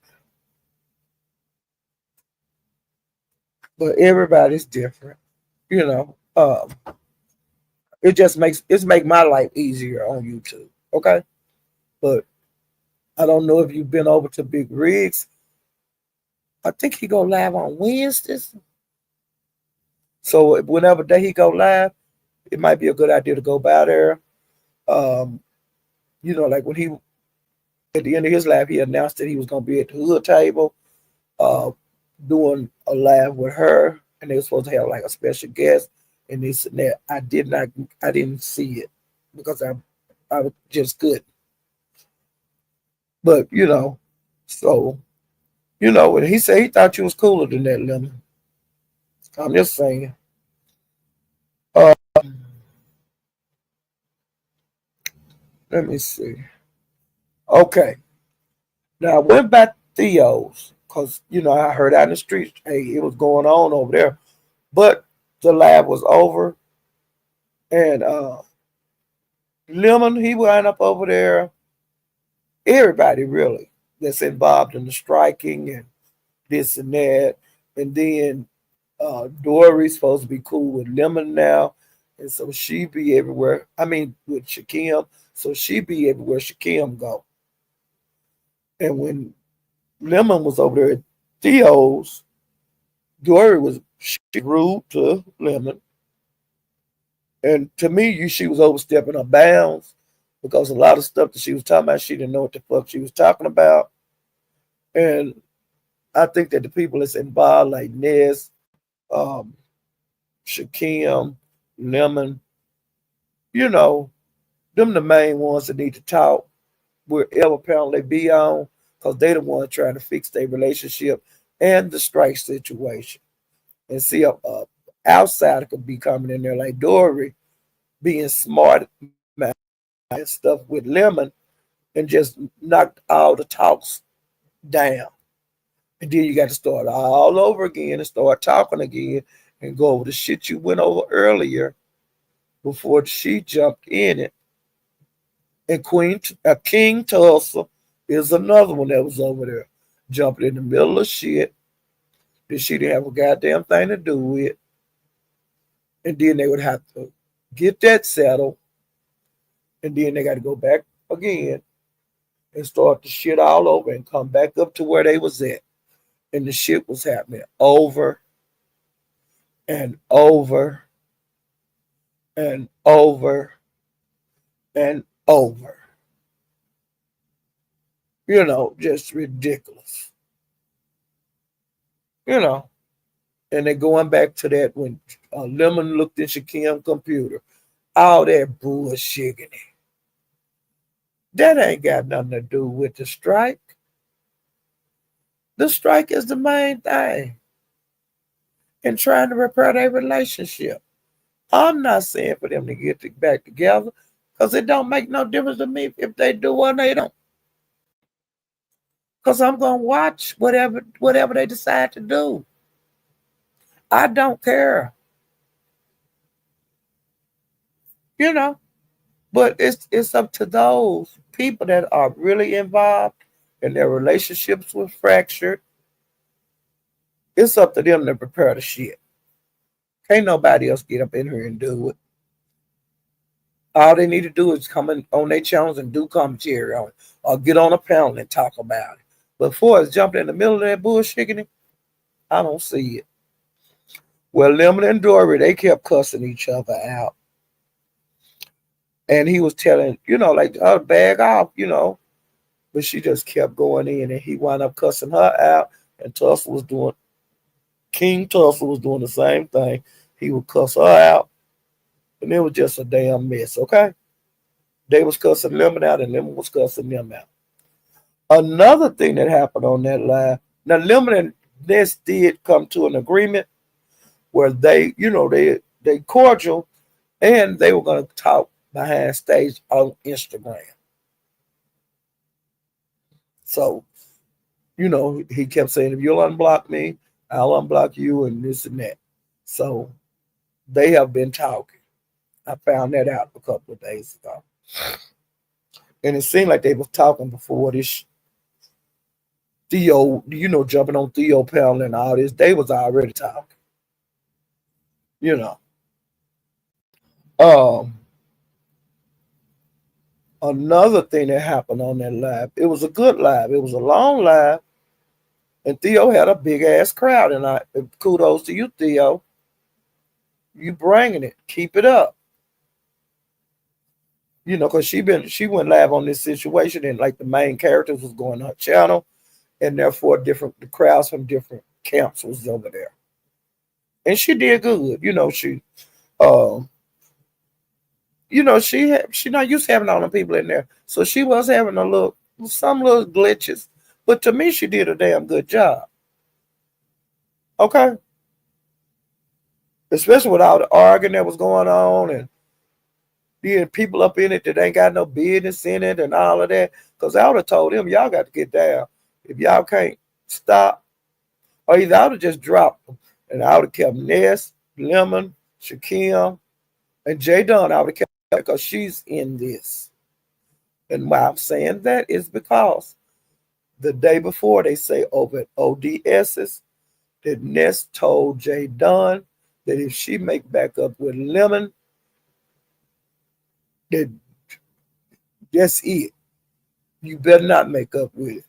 But everybody's different. You know. It just make my life easier on YouTube. Okay. But I don't know if you've been over to Big Rigs. I think he go live on Wednesdays. So whenever day he go live, it might be a good idea to go by there. Um, like when he at the end of his live, he announced that he was gonna be at the hood table, uh, doing a live with her, and they were supposed to have like a special guest and this and that. I didn't see it because I was just good. But so when he said he thought you was cooler than that, Lemon. I'm just saying. Uh, Let me see. Okay. Now I went back to Theo's because I heard out in the streets, hey, it was going on over there. But the lab was over, and Lemon he wound up over there. Everybody really that's involved in the striking and this and that, and then Dory's supposed to be cool with Lemon now, and so she be everywhere. I mean, with Shakim, so she be everywhere Shakim go. And when Lemon was over there at Theo's, Dory was she rude to Lemon, and to me, she was overstepping her bounds because a lot of stuff that she was talking about, she didn't know what the fuck she was talking about. And I think that the people that's involved, like Ness, um, Shakim, Lemon, you know, them the main ones that need to talk wherever panel they be on, because they the ones trying to fix their relationship and the strike situation. And see a outsider could be coming in there like Dory, being smart and stuff with Lemon, and just knocked all the talks down. And then you got to start all over again and start talking again and go over the shit you went over earlier before she jumped in it. And King Tulsa is another one that was over there, jumping in the middle of shit that she didn't have a goddamn thing to do with. And then they would have to get that settled. And then they got to go back again and start the shit all over and come back up to where they was at. And the shit was happening over and over and over and over. Just ridiculous. You know, and they're going back to that when Lemon looked at Shakim's computer. All that bullshit. That ain't got nothing to do with the strike. The strike is the main thing in trying to repair their relationship. I'm not saying for them to get back together because it don't make no difference to me if they do or they don't. Because I'm going to watch whatever they decide to do. I don't care. But it's up to those people that are really involved and their relationships were fractured. It's up to them to prepare the shit. Can't nobody else get up in here and do it. All they need to do is come in on their channels and do commentary on it, or get on a panel and talk about it. But before it's jumping in the middle of that bullshit, I don't see it. Well, Lemon and Dory, they kept cussing each other out. And he was telling, like, bag off, but she just kept going in, and he wound up cussing her out. And Tussle was doing King Tussle was doing the same thing. He would cuss her out, and it was just a damn mess. Okay, they was cussing Lemon out, and Lemon was cussing them out. Another thing that happened on that live. Now, Lemon and Ness did come to an agreement where they cordial, and they were going to talk behind stage on Instagram. So, he kept saying, if you'll unblock me, I'll unblock you, and this and that. So they have been talking. I found that out a couple of days ago. And it seemed like they were talking before this Theo, jumping on Theo Panel and all this. They was already talking, you know. Um, Another thing that happened on that live, it was a good live. It was a long live, and Theo had a big ass crowd. And kudos to you, Theo. You bringing it. Keep it up. Because she went live on this situation, and like the main characters was going on her channel, and therefore the crowds from different camps was over there, and she did good. Um, she not used to having all the people in there, so she was having some little glitches, but to me she did a damn good job. Okay, especially with all the arguing that was going on, and then people up in it that ain't got no business in it and all of that. Because I would have told them, y'all got to get down. If y'all can't stop, or either I would have just dropped them. And I would have kept Ness, Lemon, Shakim, and Jayon. I would have kept her because she's in this. And why I'm saying that is because the day before they say over at ODS's that Ness told Jayon that if she make back up with Lemon, that that's it. You better not make up with it.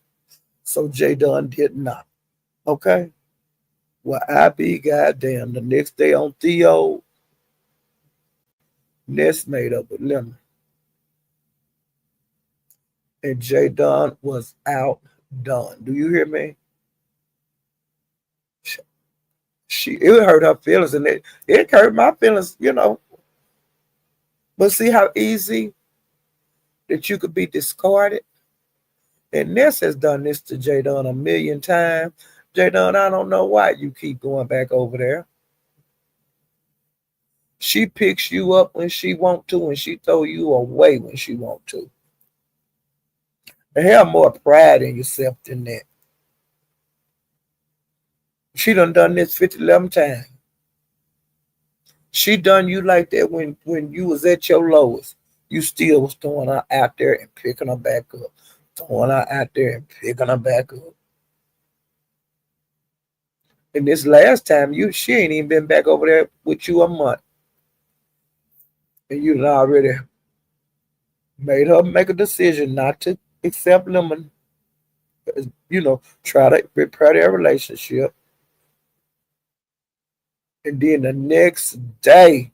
So Jayon did not. Okay? Well, I be goddamn. The next day on Theo, Ness made up with Lemon. And Jayon was outdone. Do you hear me? It hurt her feelings, and it hurt my feelings. But see how easy that you could be discarded? And Ness has done this to Jayon a million times. Jayon, I don't know why you keep going back over there. She picks you up when she want to, and she throw you away when she want to. And have more pride in yourself than that. She done this 50-11 times. She done you like that when you was at your lowest. You still was throwing her out there and picking her back up. Throwing her out there and picking her back up. And this last time, she ain't even been back over there with you a month. And you already made her make a decision not to accept Lemon. Try to repair their relationship. And then the next day,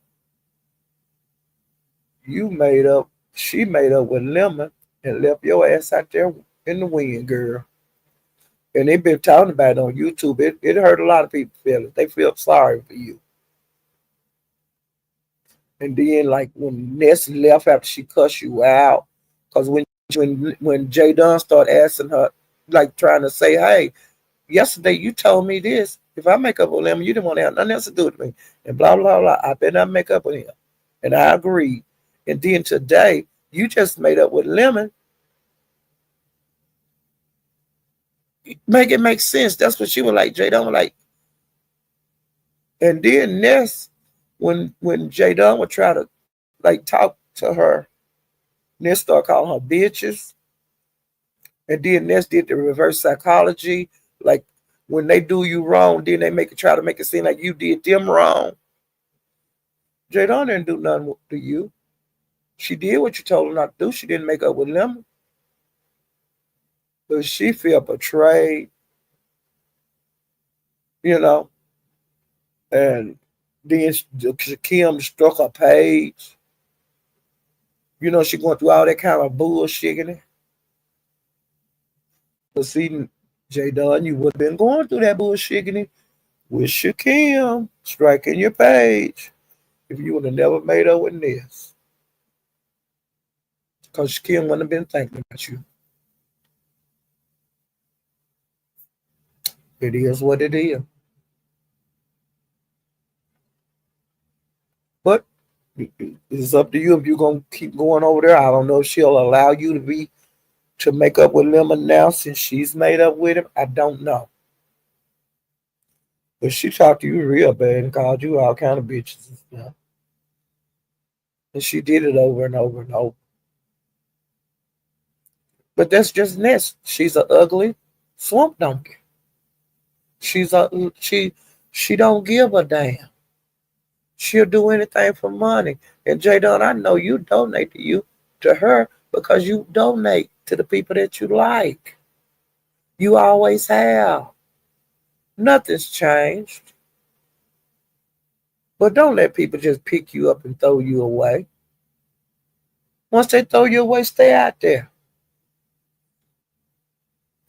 she made up with Lemon and left your ass out there in the wind, girl. And they've been talking about it on YouTube. It hurt a lot of people's feelings. They feel sorry for you. And then, like when Ness left after she cussed you out, because when Jayon started asking her, like trying to say, "Hey, yesterday you told me this. If I make up with him, you didn't want to have nothing else to do with me," and blah blah blah. I better not make up with him, and I agreed. And then today, you just made up with Lemon. Make it make sense. That's what she was like. Jayon was like, and then Ness, when Jayon would try to like talk to her, Ness started calling her bitches. And then Ness did the reverse psychology. Like when they do you wrong, then they try to make it seem like you did them wrong. Jayon didn't do nothing to you. She did what you told her not to do. She didn't make up with Lemon. But she felt betrayed, you know. And then Kim struck her page. She going through all that kind of bullshit. But see, J Dunn, you would have been going through that bullshit with Shakim striking your page if you would have never made up with Ness. Because Shakim wouldn't have been thinking about you. It is what it is. But it's up to you if you're gonna keep going over there. I don't know if she'll allow you to make up with Lemon now since she's made up with him. I don't know. But she talked to you real bad and called you all kind of bitches and stuff. And she did it over and over and over. But that's just Ness. She's an ugly swamp donkey. She's a she don't give a damn. She'll do anything for money. And Jadon, I know you donate to her because you donate to the people that you like. You always have. Nothing's changed. But don't let people just pick you up and throw you away. Once they throw you away, stay out there.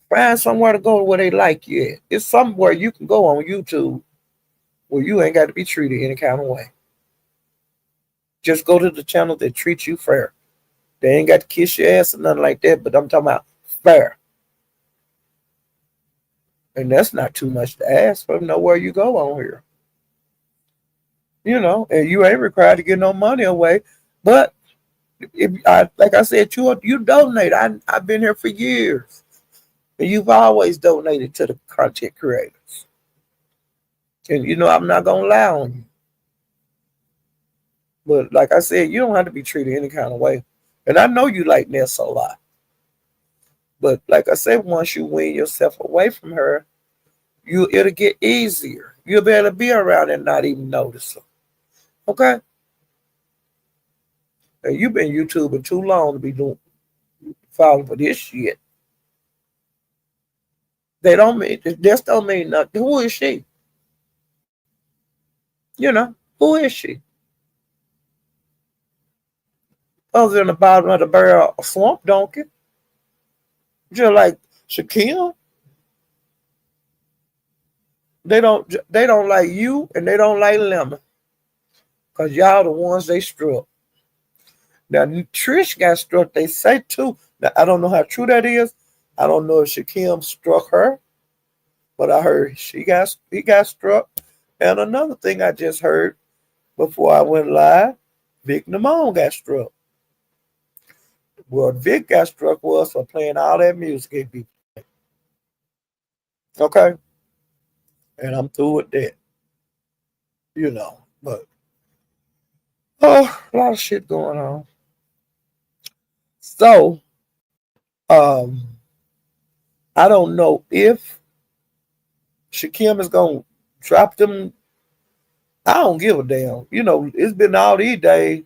Find somewhere to go where they like you at. It's somewhere you can go on YouTube where you ain't got to be treated any kind of way. Just go to the channel that treats you fair. They ain't got to kiss your ass or nothing like that, but I'm talking about fair. And that's not too much to ask for nowhere you go on here. And you ain't required to get no money away. But like I said, you donate. I've been here for years. And you've always donated to the content creators. And I'm not gonna lie on you. But like I said, you don't have to be treated any kind of way. And I know you like Ness a lot. But like I said, once you wean yourself away from her, it'll get easier. You'll be able to be around and not even notice her. Okay? And you've been YouTubing too long to be falling for this shit. This don't mean nothing. Who is she? Who is she? Other than the bottom of the barrel, a swamp donkey. Just like Shaquille. They don't like you and they don't like Lemon. Cause y'all the ones they struck. Now Trish got struck, they say too. Now I don't know how true that is. I don't know if Shaquille struck her, but I heard he got struck. And another thing I just heard before I went live, Vic Namone got struck. What Vic got struck was for playing all that music he be playing. Okay? And I'm through with that. But a lot of shit going on. So, I don't know if Shakim is gonna drop them. I don't give a damn. It's been all these days.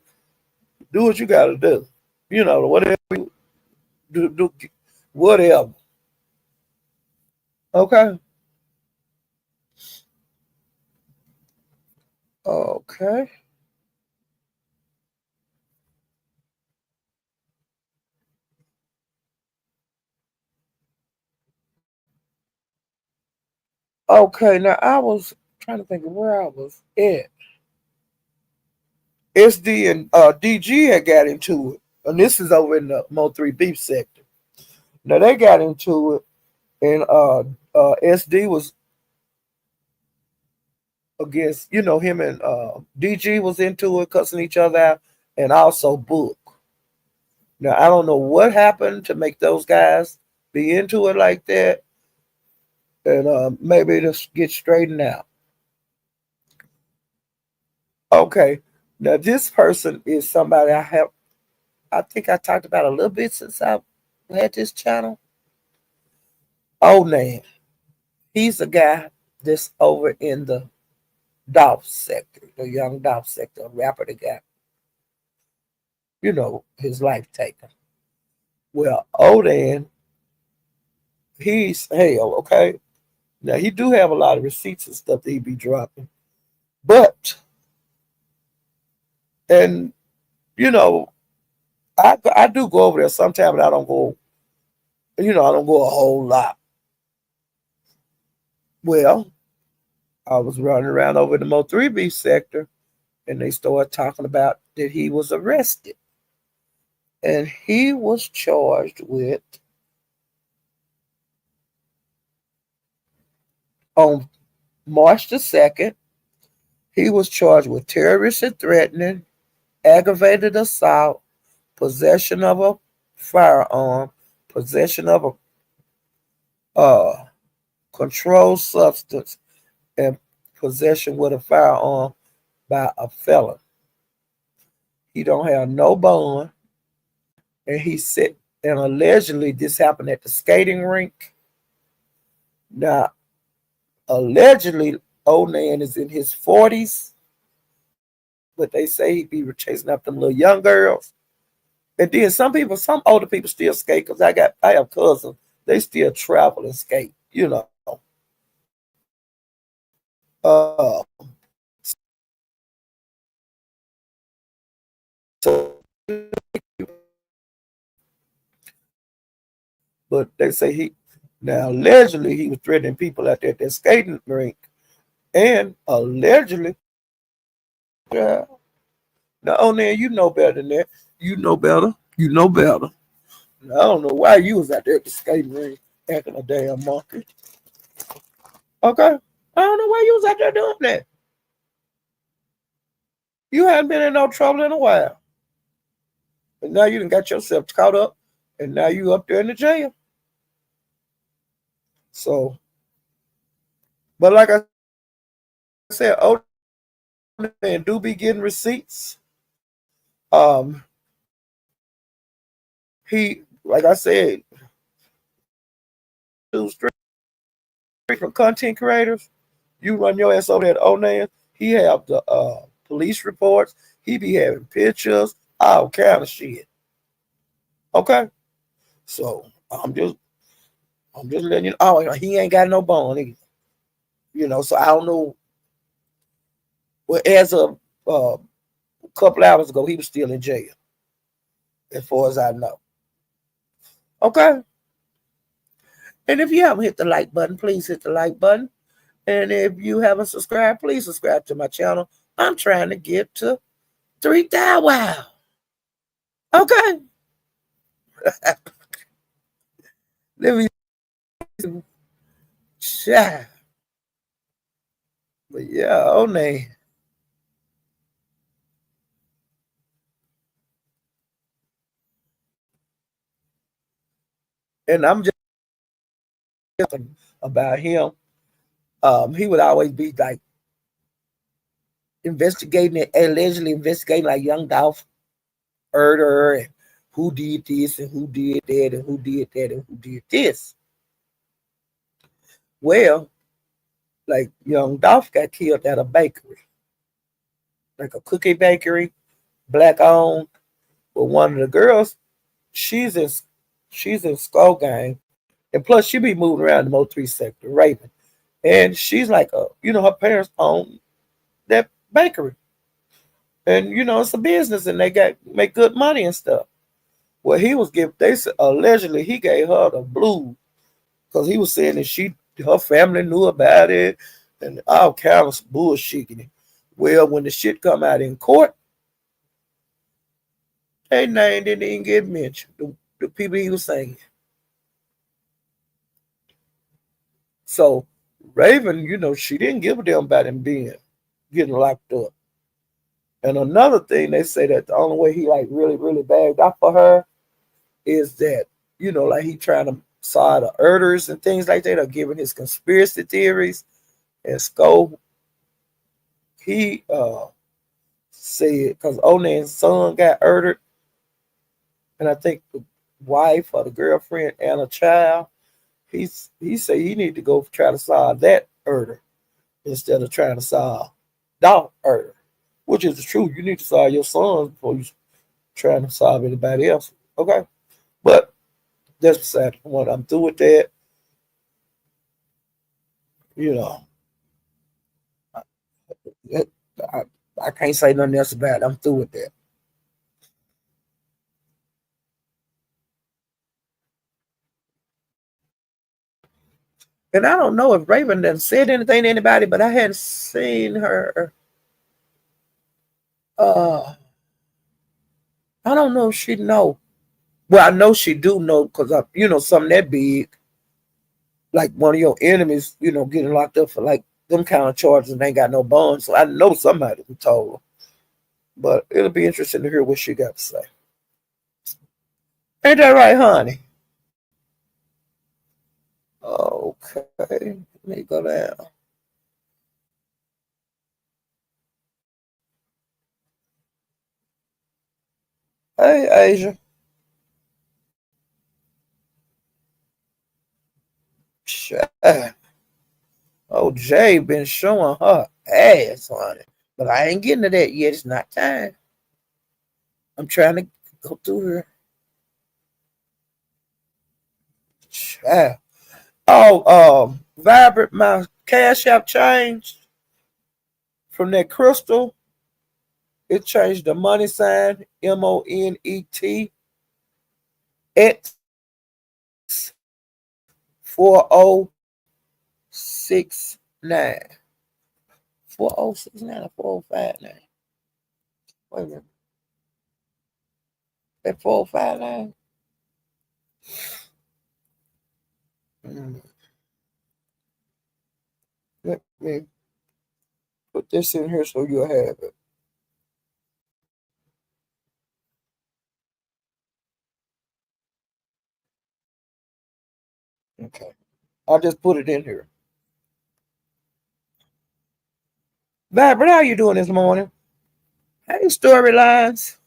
Do what you gotta do. Whatever you do whatever. Okay. Okay. Okay, now I was trying to think of where I was at. SD and DG had got into it. And this is over in the Mo 3 Beef sector. Now they got into it, and SD was against, him and DG was into it, cussing each other out, and also Book. Now I don't know what happened to make those guys be into it like that, and maybe just get straightened out. Okay, now this person is somebody I think I talked about a little bit since I had this channel. Odin. He's a guy that's over in the Dolph sector, the young Dolph sector, a rapper that got, his life taken. Well, Odin, he's hell, okay? Now he do have a lot of receipts and stuff that he be dropping. But, and I do go over there sometimes, but I don't go I don't go a whole lot. Well, I was running around over the Mo 3B sector, and they started talking about that he was arrested. And he was charged with, on March the 2nd, he was charged with terrorist and threatening, aggravated assault, possession of a firearm, possession of a controlled substance, and possession with a firearm by a felon. He don't have no bond, and he said, and allegedly this happened at the skating rink. Now, allegedly, old man is in his 40s, but they say he be chasing after them little young girls. And then some older people still skate because I have cousins. They still travel and skate. Uh, so, but they say now allegedly he was threatening people out there at that skating rink, and allegedly, yeah. Now, oh man, you know better than that. You know better. You know better. I don't know why you was out there at the skating rink acting a damn monkey. Okay, I don't know why you was out there doing that. You hadn't been in no trouble in a while. And now you done got yourself caught up, and now you up there in the jail. So, but like I said, old man do be getting receipts. Um, like I said, two straight from content creators. You run your ass over there, old man. He have the police reports. He be having pictures, all kind of shit. Okay, so I'm just letting you know. Oh, he ain't got no bone either. So I don't know. Well, as of a couple hours ago, he was still in jail, as far as I know. Okay. And if you haven't hit the like button, please hit the like button. And if you haven't subscribed, please subscribe to my channel. I'm trying to get to 3,000. Wow. Okay. Let me chat. But yeah, oh name. And I'm just talking about him. He would always be like allegedly investigating like young Dolph murder and who did this and who did that and who did that and who did this. Well, like young Dolph got killed at a bakery, like a cookie bakery, black owned. But one of the girls, she's in she's in Skull Gang, and plus she be moving around the Mo 3 sector, Raven, and she's like her parents own that bakery, and it's a business, and they got make good money and stuff. Well, he was give they said allegedly he gave her the blues because he was saying that her family knew about it and all kinds of bullshit. Well, when the shit come out in court, they name didn't even get mentioned. The people he was saying. So Raven, she didn't give a damn about him getting locked up. And another thing they say that the only way he like really, really bagged out for her is that, like he trying to saw the earthers and things like that are giving his conspiracy theories. And Skull, he said because Onan's son got murdered, and I think the wife or the girlfriend and a child, he said he need to go try to solve that murder instead of trying to solve dog murder, which is the truth. You need to solve your sons before you trying to solve anybody else. Okay, but that's beside the point. I'm through with that. You know, I, I, I can't say nothing else about it. I'm through with that. And I don't know if Raven done said anything to anybody, but I hadn't seen her. I don't know if she know. Well, I know she do know because something that big, like one of your enemies, getting locked up for like them kind of charges and ain't got no bond. So I know somebody who told her. But it'll be interesting to hear what she got to say. Ain't that right, honey? Okay. Let me go down. Hey, Asia. Shit. Oh, Jay been showing her ass, honey. But I ain't getting to that yet. It's not time. I'm trying to go through her. Child. Oh, Vibrant, my cash app changed from that crystal. It changed the money sign, MONET X4069. 4069 or 4059? Wait a minute. That 4059? Let me put this in here so you'll have it. Okay. I'll just put it in here. Vibrant, how you doing this morning? Hey, storylines.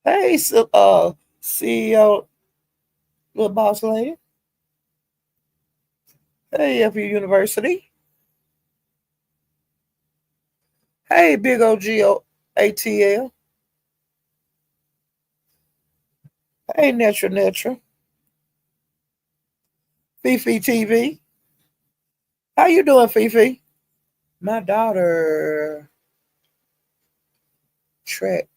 Hey, CEO, little boss lady. Hey, FU University. Hey, big OGO ATL. Hey, Netra. Fifi TV. How you doing, Fifi? My daughter track.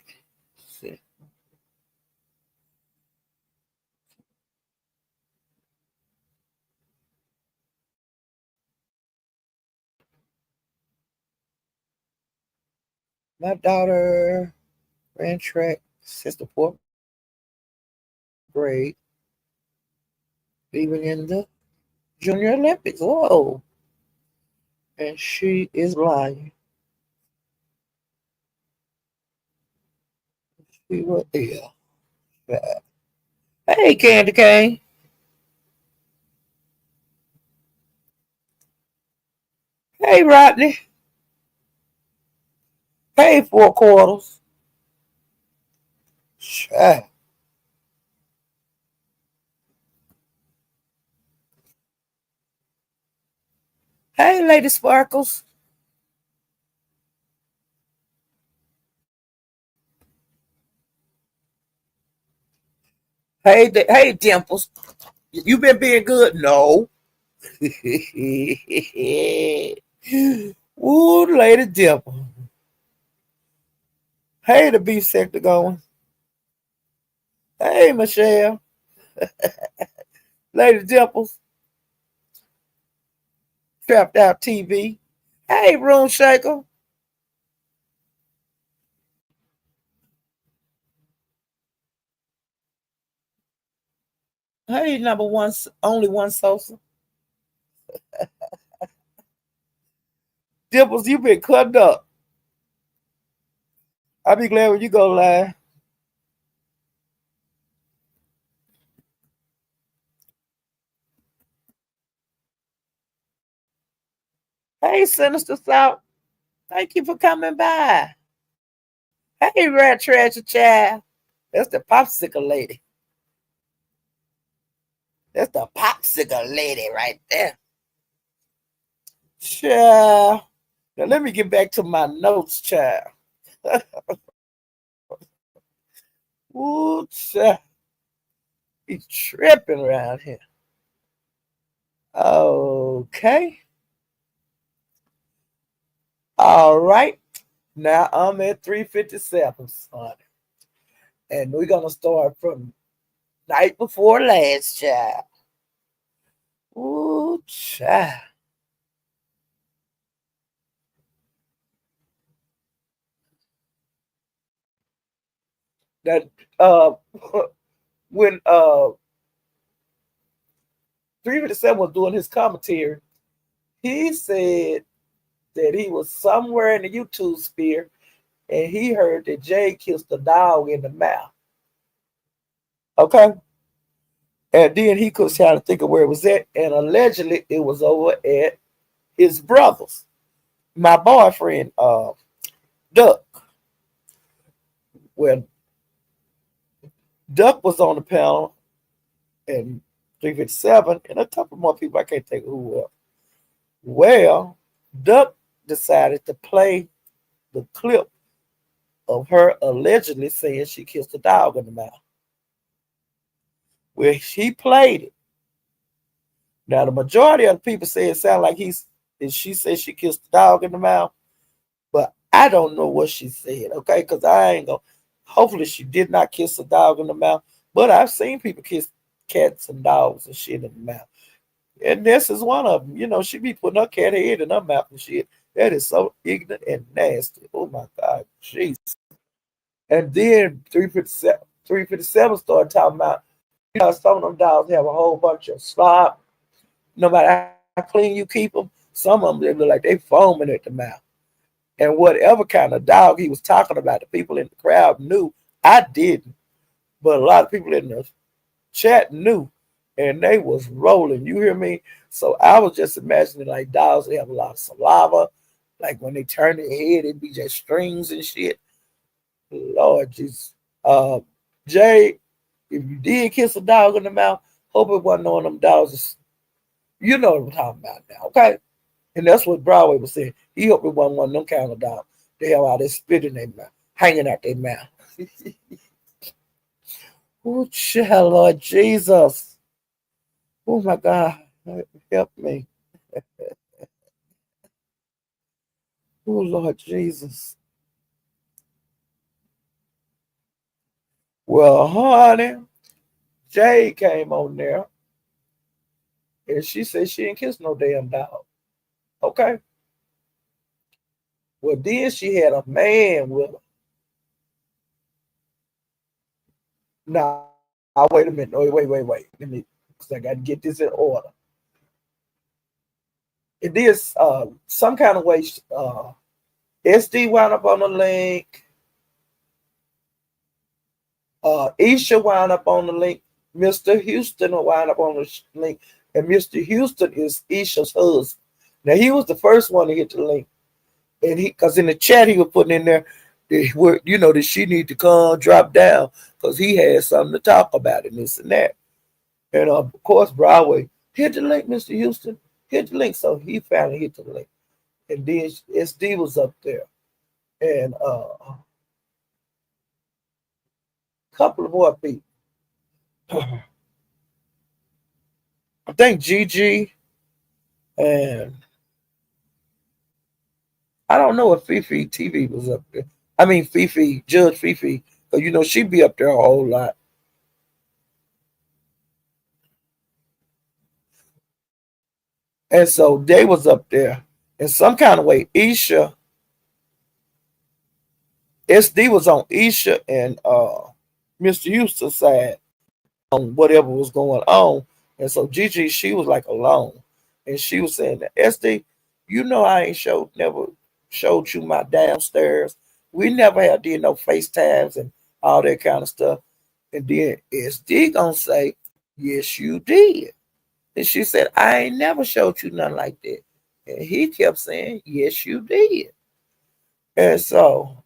My daughter ran track since the fourth grade, even in the Junior Olympics. Whoa. And she is blind. She was ill. Hey, Candy Cane. Hey, Rodney. Hey, Four Quarters. Child. Hey, Lady Sparkles. Hey, Dimples. You been being good? No. Ooh, Lady Dimple. Hey, the beef sector going. Hey, Michelle. Lady Dimples. Trapped Out TV. Hey, Room Shaker. Hey, number one, only one Sosa. Dimples, you been cutting up. I'll be glad when you go live. Hey, Sinister South. Thank you for coming by. Hey, Rat Treasure Child. That's the popsicle lady. That's the popsicle lady right there. Child. Now let me get back to my notes, child. Ooh, child. He's tripping around here. Okay. All right. Now I'm at 357, son. And we're gonna start from night before last, child. Ooh, child. That uh when 357 was doing his commentary, he said that he was somewhere in the YouTube sphere and he heard that Jay kissed the dog in the mouth. Okay. And then he could try to think of where it was at. And allegedly it was over at his brother's. My boyfriend, Duck. Well, Duck was on the panel and 357 and a couple more people I can't think who were. Well, Duck decided to play the clip of her allegedly saying she kissed a dog in the mouth. Well, she played it. Now the majority of the people say it sounded like she said she kissed the dog in the mouth, but I don't know what she said, okay? Because I ain't gonna. Hopefully she did not kiss a dog in the mouth, but I've seen people kiss cats and dogs and shit in the mouth. And this is one of them. You know, she be putting her cat head in her mouth and shit. That is so ignorant and nasty. Oh my God, jeez. And then 357 started talking about, you know, some of them dogs have a whole bunch of slop. No matter how clean you keep them, some of them they look like they foaming at the mouth. And whatever kind of dog he was talking about, the people in the crowd knew. I didn't, but a lot of people in the chat knew, and they was rolling. You hear me? So I was just imagining like dogs, they have a lot of saliva. Like when they turn their head, it be just strings and shit. Lord Jesus. Uh, Jay, if you did kiss a dog in the mouth, hope it wasn't one of them dogs. You know what I'm talking about now, okay? And that's what Broadway was saying. He hoped it wasn't one of them kind of dogs. They have all this spit in their mouth, hanging out their mouth. Oh, child, Lord Jesus. Oh, my God. Help me. Oh, Lord Jesus. Well, honey, Jay came on there and she said she didn't kiss no damn dog. Okay. Well, then she had a man with her. Now, wait a minute. Wait. Let me, because I got to get this in order. It is some kind of way. SD wound up on the link. Isha wound up on the link. Mr. Houston wound up on the link. And Mr. Houston is Isha's husband. Now, he was the first one to hit the link. And because in the chat, he was putting in there, that she need to come drop down because he had something to talk about and this and that. And of course, Broadway, hit the link, Mr. Houston, hit the link. So he finally hit the link. And then SD was up there. And a couple of more people. I think Gigi and I don't know if Fifi TV was up there. I mean Fifi, Judge Fifi, because she'd be up there a whole lot. And so they was up there. In some kind of way, SD was on Isha and Mr. Houston's side on whatever was going on. And so Gigi, she was like alone. And she was saying that SD, I ain't never showed you my downstairs. We never had did no FaceTimes and all that kind of stuff. And then SD gonna say, yes, you did. And she said, I ain't never showed you nothing like that. And he kept saying, yes, you did. And so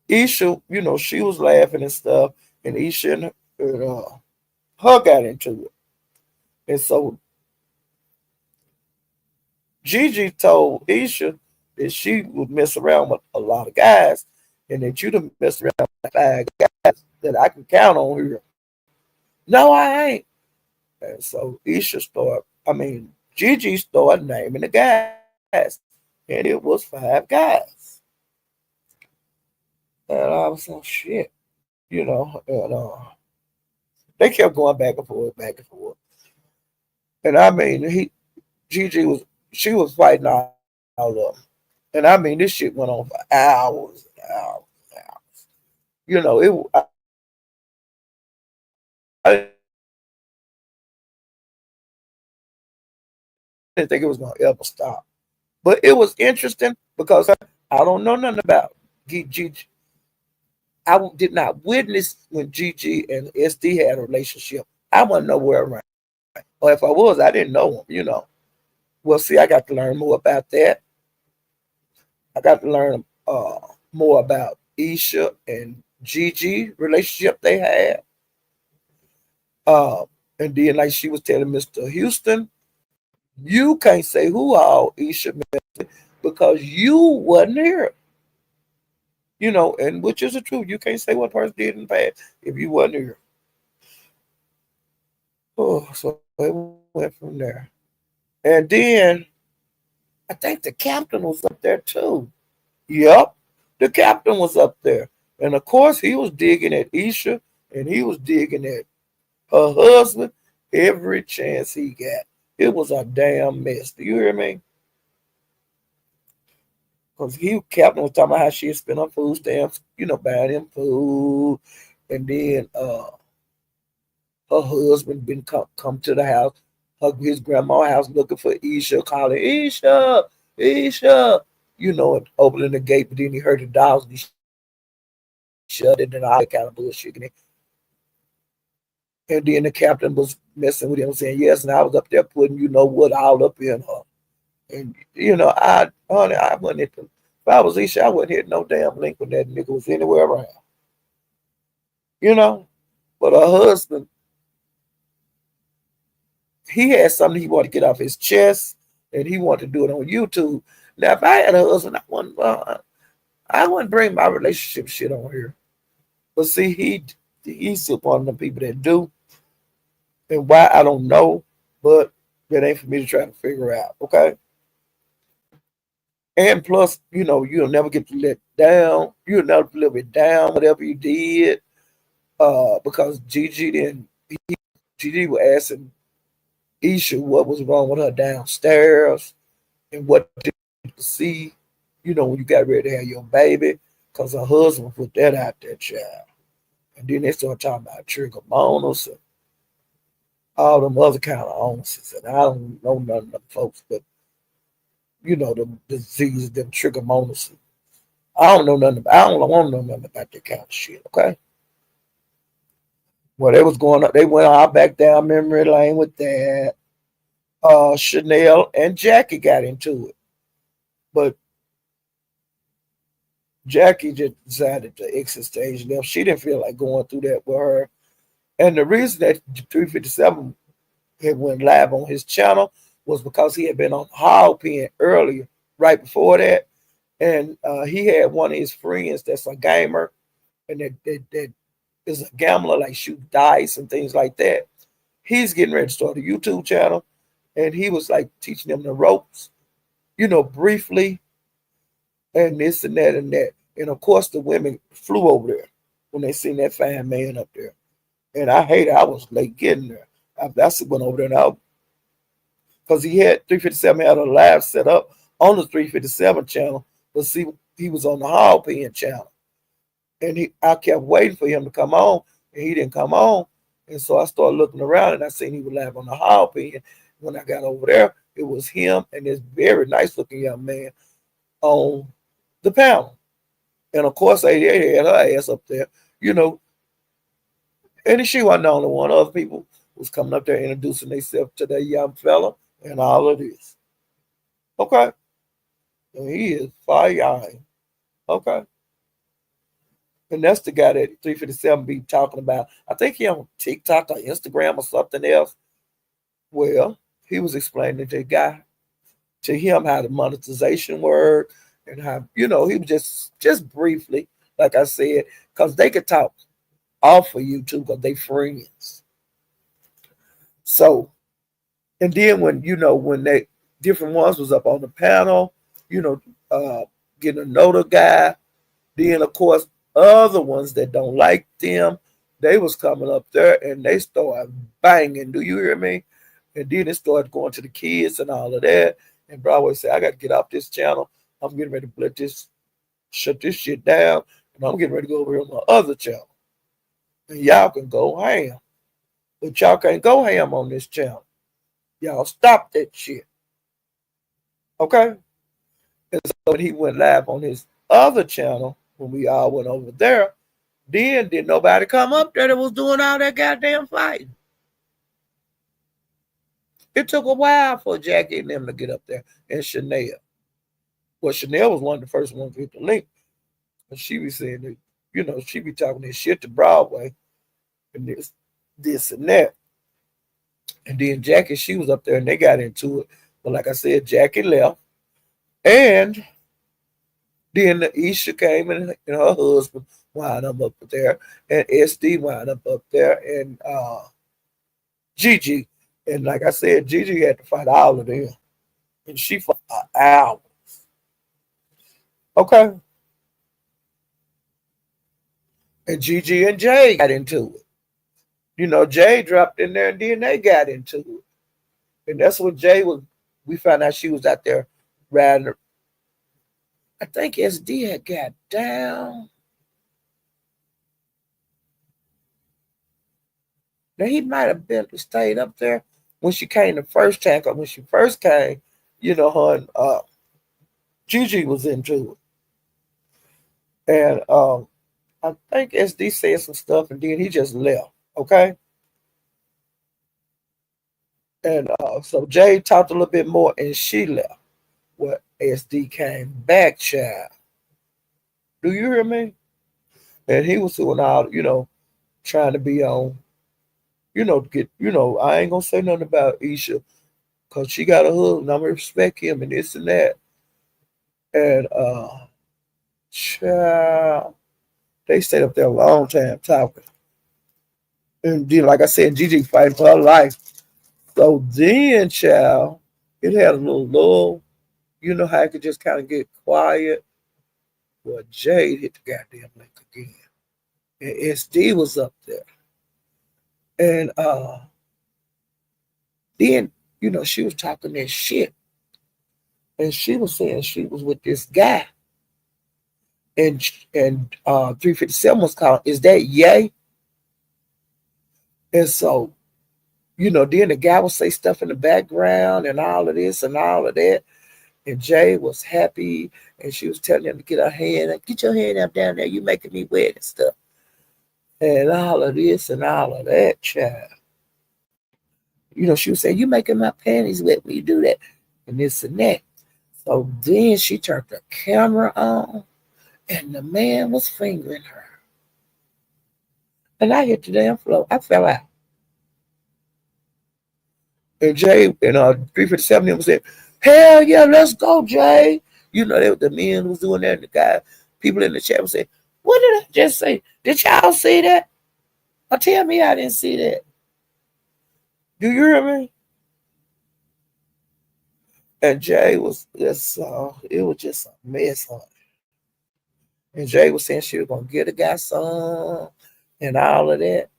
Isha, she was laughing and stuff. And Isha her got into it. And so Gigi told Isha that she would mess around with a lot of guys and that you'd have messed around with 5 guys that I can count on here. No, I ain't. And so Gigi started naming the guys. And it was 5 guys. And I was like, shit, and they kept going back and forth, back and forth. And I mean, Gigi she was fighting all of them. And I mean, this shit went on for hours and hours and hours. I didn't think it was gonna ever stop. But it was interesting because I don't know nothing about Gigi. I did not witness when Gigi and SD had a relationship. I wasn't nowhere around. Or if I was, I didn't know him. Well, see, I got to learn more about that. I got to learn more about Isha and Gigi relationship they had. Uh, and then, like she was telling Mr. Houston, you can't say who all Isha met because you wasn't here. And which is the truth. You can't say what person did in the past if you wasn't here. Oh, so it went from there. And then I think the captain was up there too. Yep, the captain was up there. And of course, he was digging at Isha and he was digging at her husband every chance he got. It was a damn mess. Do you hear me? Because captain was talking about how she had spent her food stamps, buying him food. And then her husband been come to the house, his grandma's house looking for Isha, calling Isha, Isha, and opening the gate, but then he heard the dogs and he shut it and all that kind of bullshit. And then the captain was messing with him, saying, yes, and I was up there putting what all up in her. And honey, I wasn't hit them. If I was Isha, I wouldn't hit no damn link when that nigga was anywhere around. You know? But her husband, he had something he wanted to get off his chest, and he wanted to do it on YouTube. Now, if I had a husband, I wouldn't bring my relationship shit on here. But see, he's one of the people that do, and why I don't know, but that ain't for me to try to figure out. Okay, and plus, you'll never get to let down. You'll never live it down, whatever you did, because Gigi was asking Isha what was wrong with her downstairs and what did you see, when you got ready to have your baby, because her husband put that out there, child. And then they started talking about trichomonas and all them other kind of illnesses. And I don't know none of them folks, but the diseases, them trichomonas. I don't know nothing about, I don't want to know nothing about that kind of shit, okay? Well, they was going up, they went all back down memory lane with that. Chanel and Jackie got into it. But Jackie just decided to exit stage left. She didn't feel like going through that with her. And the reason that 357 had went live on his channel was because he had been on Hog Pen earlier, right before that. And he had one of his friends that's a gamer and that is a gambler, like shoot dice and things like that. He's getting ready to start a YouTube channel. And he was like teaching them the ropes, briefly, and this and that and that. And of course, the women flew over there when they seen that fine man up there. And I hate it. I was late getting there. That's went over there now because he had 357 had a live set up on the 357 channel, but see, he was on the Hog Pen channel, and I kept waiting for him to come on, and he didn't come on, and so I started looking around, and I seen he was live on the Hog Pen. When I got over there, it was him and this very nice looking young man on the panel. And of course, they had her ass up there, you know. And she wasn't the only one. Other people was coming up there introducing themselves to that young fella and all of this. Okay. And he is fire. Okay. And that's the guy that 357 be talking about. I think he on TikTok or Instagram or something else. Well, he was explaining to the guy, to him, how the monetization worked and how, he was just briefly, like I said, because they could talk off of YouTube because they friends. So, and then when they different ones was up on the panel, you know, getting to know the guy. Then of course other ones that don't like them, they was coming up there and they started banging. Do you hear me? And then it started going to the kids and all of that. And Broadway said, I got to get off this channel. I'm getting ready to shut this shit down. And I'm getting ready to go over here on my other channel. And y'all can go ham. But y'all can't go ham on this channel. Y'all stop that shit. Okay? And so when he went live on his other channel, when we all went over there, then did nobody come up there that was doing all that goddamn fighting. It took a while for Jackie and them to get up there, and Chanel. Well, Chanel was one of the first ones to hit the link. And she be saying that, she be talking this shit to Broadway and this and that. And then Jackie, she was up there and they got into it. But like I said, Jackie left. And then Isha came and her husband wound up there. And SD wound up there. And Gigi. And like I said, Gigi had to fight all of them. And she fought an hour. Okay. And Gigi and Jay got into it. Jay dropped in there and then they got into it. And that's what we found out she was out there riding. I think SD had got down. Now he might have stayed up there when she came the first time. Because when she first came, her and Gigi was into it. And I think SD said some stuff and then he just left. Okay. And so Jay talked a little bit more and she left. Well, SD came back, child. Do you hear me? And he was doing all, trying to be on, I ain't gonna say nothing about Isha because she got a husband. I'm gonna respect him and this and that. And child, they stayed up there a long time talking. And then, like I said, Gigi fighting for her life. So then, child, it had a little lull. You know how I could just kind of get quiet? Well, Jade hit the goddamn link again. And SD was up there. And then, she was talking that shit. And she was saying she was with this guy. And 357 was calling, is that Yay? And so, then the guy would say stuff in the background and all of this and all of that. And Jay was happy, and she was telling him to get your hand up down there. You making me wet and stuff, and all of this and all of that, child. She was saying, "You making my panties wet when you do that," and this and that. So then she turned the camera on, and the man was fingering her, and I hit the damn floor. I fell out. And Jay and 357 was saying, hell yeah, let's go, Jay. The men was doing that, and the guy, people in the chat was saying, what did I just say? Did y'all see that? Or tell me I didn't see that. Do you hear me? And Jay was just, it was just a mess on it. And Jay was saying she was going to get a guy some and all of that.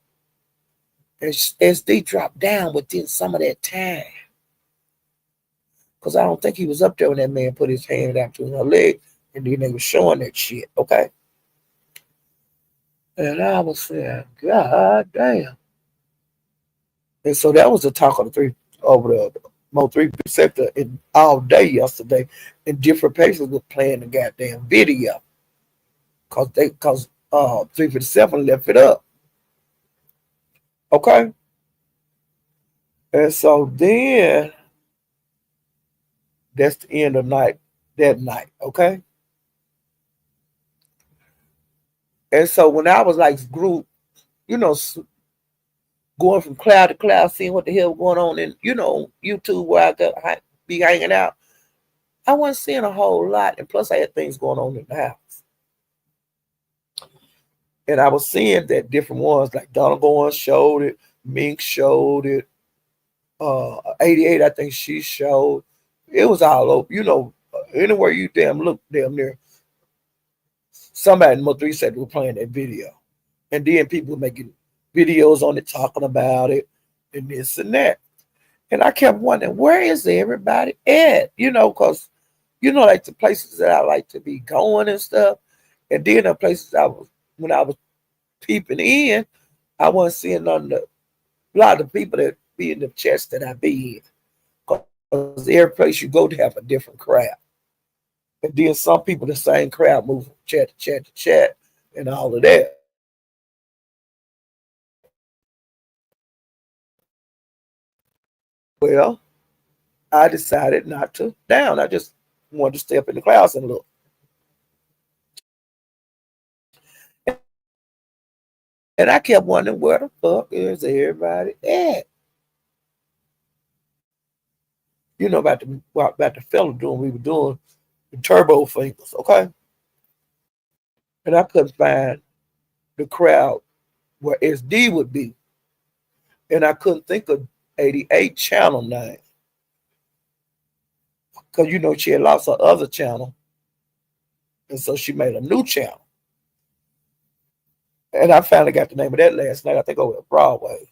And SD dropped down within some of that time. Because I don't think he was up there when that man put his hand out to her leg and then they were showing that shit, okay? And I was saying, God damn. And so that was the talk of the three over the Mo 3 sector and all day yesterday. And different places were playing the goddamn video. Cause 357 left it up. Okay? And so then that's the end of that night, okay? And so when I was like group, going from cloud to cloud, seeing what the hell was going on in, YouTube where I be hanging out, I wasn't seeing a whole lot. And plus I had things going on in the house. And I was seeing that different ones, like Donna Bowen showed it, Mink showed it, 88, I think she showed. It was all over, anywhere you damn look damn near. somebody in Mo3 said we were playing that video. And then people were making videos on it, talking about it, and this and that. And I kept wondering, where is everybody at? Because, like the places that I like to be going and stuff. And then the places when I was peeping in, I wasn't seeing none of a lot of the people that be in the chats that I be in. Because every place you go to have a different crowd. And then some people, the same crowd, move from chat to chat to chat and all of that. Well, I decided not to down. I just wanted to stay up in the clouds and look. And I kept wondering, where the fuck is everybody at? About the fella doing we were doing the turbo fingers, okay? And I couldn't find the crowd where SD would be. And I couldn't think of 88 channel name. Because she had lost her other channel. And so she made a new channel. And I finally got the name of that last night. I think over at Broadway.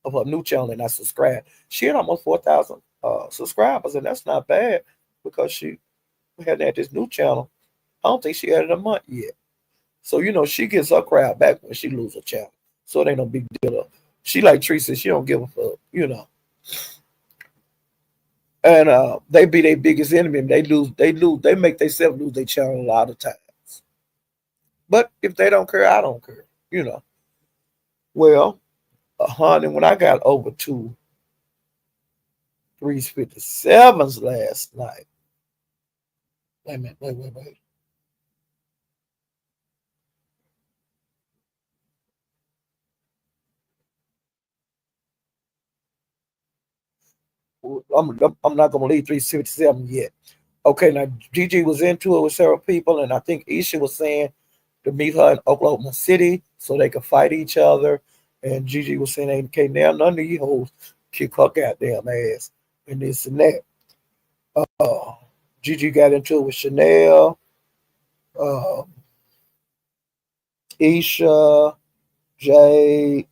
Of her new channel, and I subscribed. She had almost 4,000 subscribers, and that's not bad because she hadn't had this new channel. I don't think she had it a month yet. So, she gets her crowd back when she loses a channel. So it ain't no big deal. She like Teresa, she don't give a fuck. And they be their biggest enemy. And they make themselves lose their channel a lot of times. But if they don't care, I don't care. Well, honey, when I got over to 357s last night. Wait a minute, wait. I'm not gonna leave 357 yet. Okay, now Gigi was into it with several people, and I think Isha was saying to meet her in Oklahoma City so they could fight each other. And Gigi was saying, "Ain't okay, now none of you hoes kick her goddamn ass and this and that." Uh, Gigi got into it with Chanel, uh, Isha, Jay,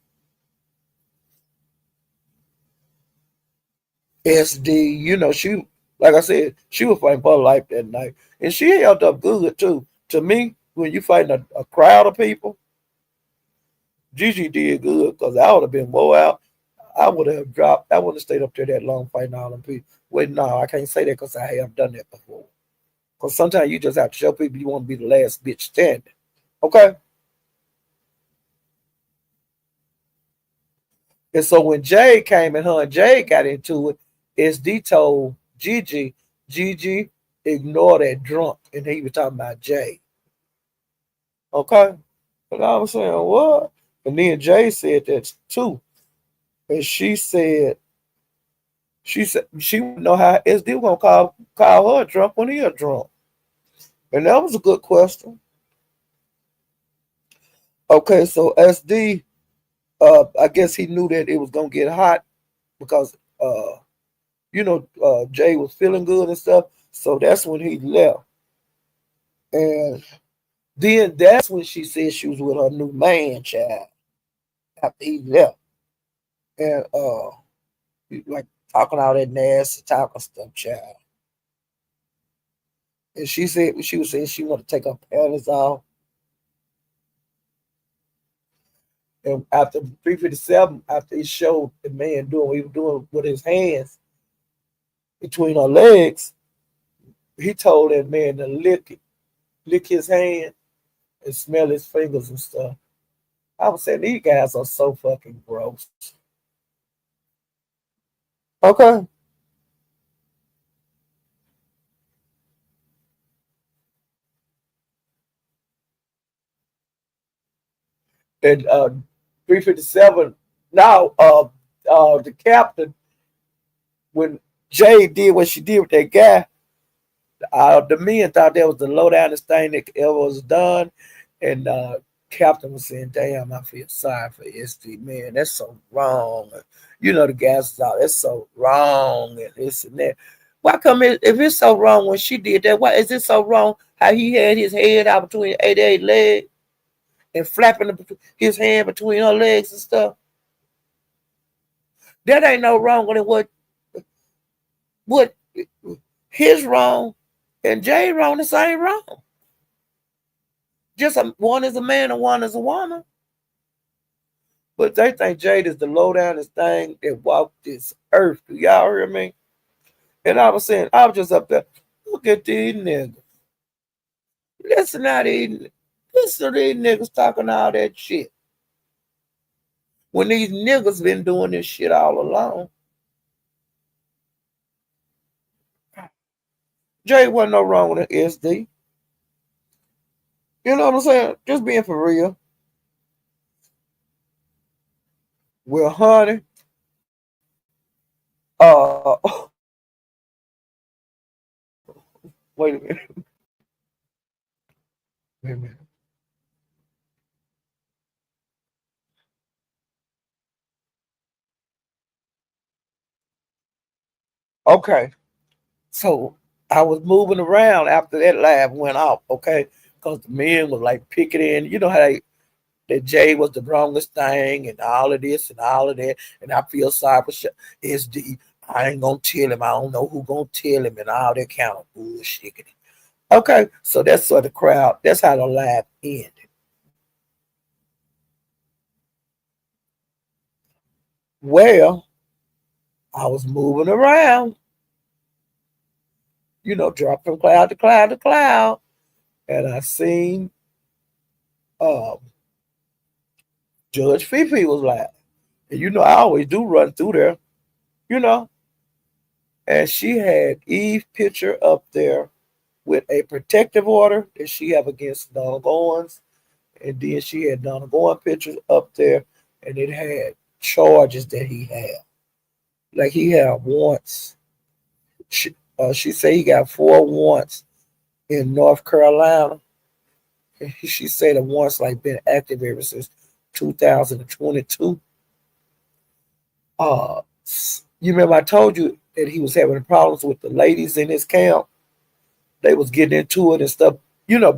SD. She, like I said, she was fighting for her life that night, and she held up good too. To me, when you fighting a crowd of people, Gigi did good because I would have been woe out. I would have dropped. I wouldn't have stayed up there that long fighting all them people. Wait, no, I can't say that because I have done that before. Because sometimes you just have to show people you want to be the last bitch standing. Okay? And so when Jay came and her and Jay got into it, SD told Gigi, ignore that drunk. And he was talking about Jay. Okay? And I was saying, what? And then Jay said that too. And she said she would know how SD was gonna call her drunk when he a drunk. And that was a good question. Okay, so SD, I guess he knew that it was gonna get hot because Jay was feeling good and stuff. So that's when he left. And then that's when she said she was with her new man, child, after he left. And like talking all that nasty talking stuff, child. And she was saying she wanted to take her panties off. And after 357, after he showed the man doing what he was doing with his hands between her legs, he told that man to lick his hand and smell his fingers and stuff. I was saying these guys are so fucking gross. Okay. And 357, now the captain, when Jay did what she did with that guy, the men thought that was the low downest thing that ever was done. And Captain was saying, damn, I feel sorry for SD, man. That's so wrong. The guys was out, that's so wrong and this and that. Why come if it's so wrong when she did that? Why is it so wrong how he had his head out between 88 legs and flapping his hand between her legs and stuff? That ain't no wrong with what his wrong and Jay wrong the same wrong. Just one is a man and one is a woman. But they think Jade is the low downest thing that walked this earth. Do y'all hear me? And I was saying, I was just up there. Look at these niggas. Listen to these. Listen to these niggas talking all that shit. When these niggas been doing this shit all along. Jay wasn't no wrong with an SD. You know what I'm saying? Just being for real. Well, honey, uh, wait a minute. Wait a minute. Okay, so I was moving around after that live went off, okay? Because the men was like picketing. You know how that Jay was the wrongest thing and all of this and all of that. And I feel sorry for SD. I ain't gonna tell him. I don't know who gonna tell him and all that kind of bullshit. Okay, so that's sort of crowd. That's how the live ended. Well, I was moving around, dropping from cloud to cloud to cloud, and I seen um, Judge Fifi was live. And I always do run through there, you know. And she had Eve picture up there with a protective order that she have against Donald Owens. And then she had Donald Owens pictures up there, and it had charges that he had. Like he had warrants. She said he got 4 warrants in North Carolina. And she said the warrants like been active ever since 2022. Uh, you remember I told you that he was having problems with the ladies in his camp. They was getting into it and stuff,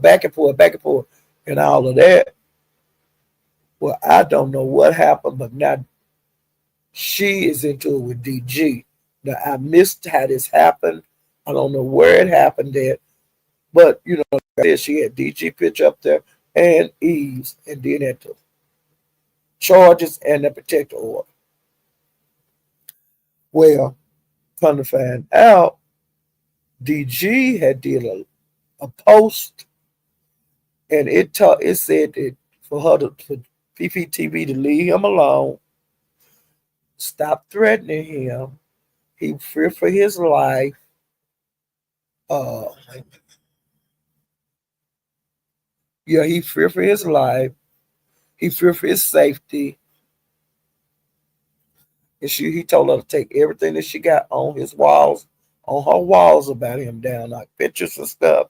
back and forth, and all of that. Well, I don't know what happened, but now she is into it with DG. Now I missed how this happened. I don't know where it happened at, but like I said, she had DG pitch up there and Eves, and then at the charges and the protector order. Well, come to find out, DG had did a post, and it said that for Fifi TV to leave him alone, stop threatening him. He feared for his life. Uh, yeah, he feared for his life. He feared for his safety. And he told her to take everything that she got on his walls, on her walls about him down, like pictures and stuff.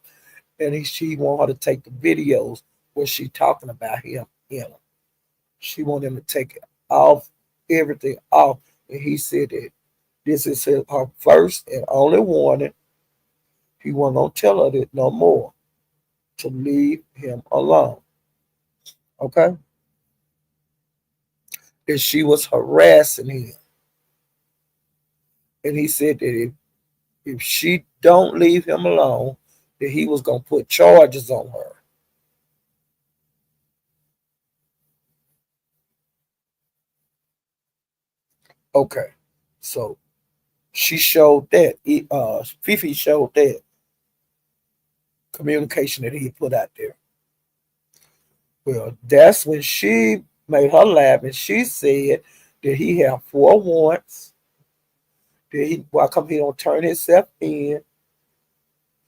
And she want her to take the videos where she talking about him. She want him to take it off, everything off. And he said that this is her first and only warning. He wasn't gonna tell her that no more, to leave him alone. Okay? That she was harassing him. And he said that if she don't leave him alone, that he was gonna put charges on her. Okay. So she showed that. Fifi showed that communication that he put out there. Well, that's when she made her laugh and she said that he had 4 warrants. That why come he don't turn himself in?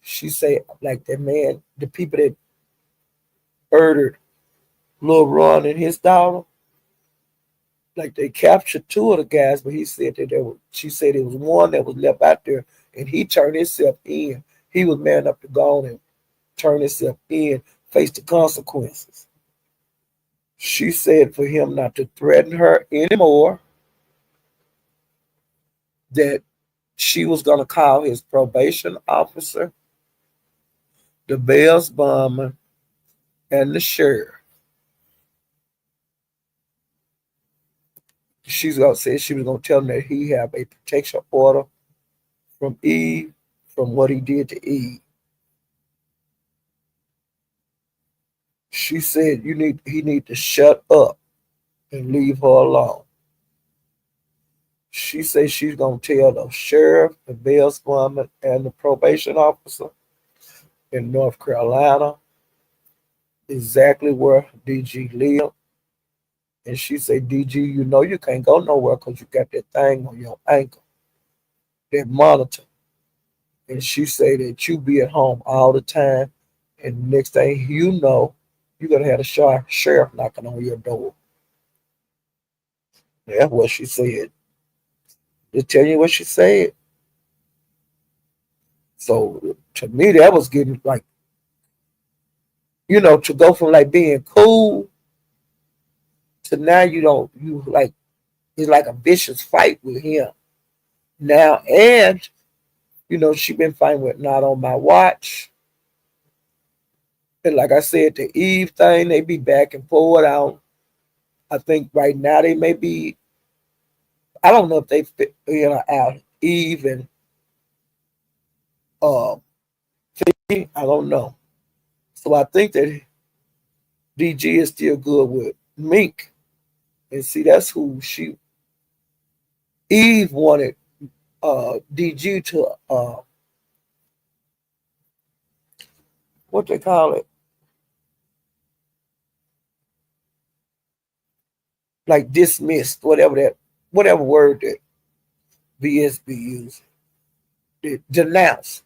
She said like that man, the people that murdered Lil Ron and his daughter, like they captured 2 of the guys, but he said that she said it was one that was left out there, and he turned himself in. He was man up to go on and turn himself in, face the consequences. She said for him not to threaten her anymore, that She was gonna call his probation officer, the bail's bomber, and the sheriff. She's gonna say she was gonna tell him that he have a protection order from Eve from what he did to Eve. She said he need to shut up and leave her alone. She said she's gonna tell the sheriff, the bail woman, and the probation officer in North Carolina exactly where DG lived. And she said, DG, you know you can't go nowhere because you got that thing on your ankle, that monitor. And she said that you be at home all the time. And next thing you know, you're gonna have the sheriff knocking on your door. That's what she said. To tell you what she said. So to me, that was getting like, to go from like being cool to now you like it's like a vicious fight with him now. And she been fighting with Not on My Watch. And like I said, the Eve thing, they be back and forward out. I think right now they may be, I don't know if they fit, out Eve and uh Fifi, I don't know. So I think that DG is still good with Mink. And see, that's who Eve wanted DG to what they call it, like dismissed, whatever word that BSB used, denounce.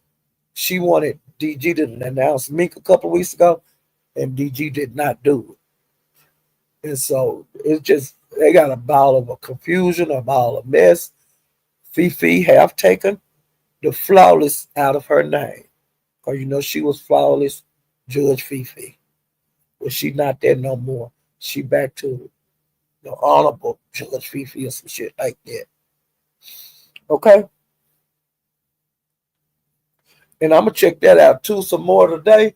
She wanted DG to denounce Mink a couple of weeks ago, and DG did not do it. And so it's just they got a ball of a confusion, a ball of mess. Fifi have taken the flawless out of her name. Because she was flawless Judge Fifi. But she not there no more. She back to the honorable Judge Fifi or some shit like that. Okay? And I'm gonna check that out too some more today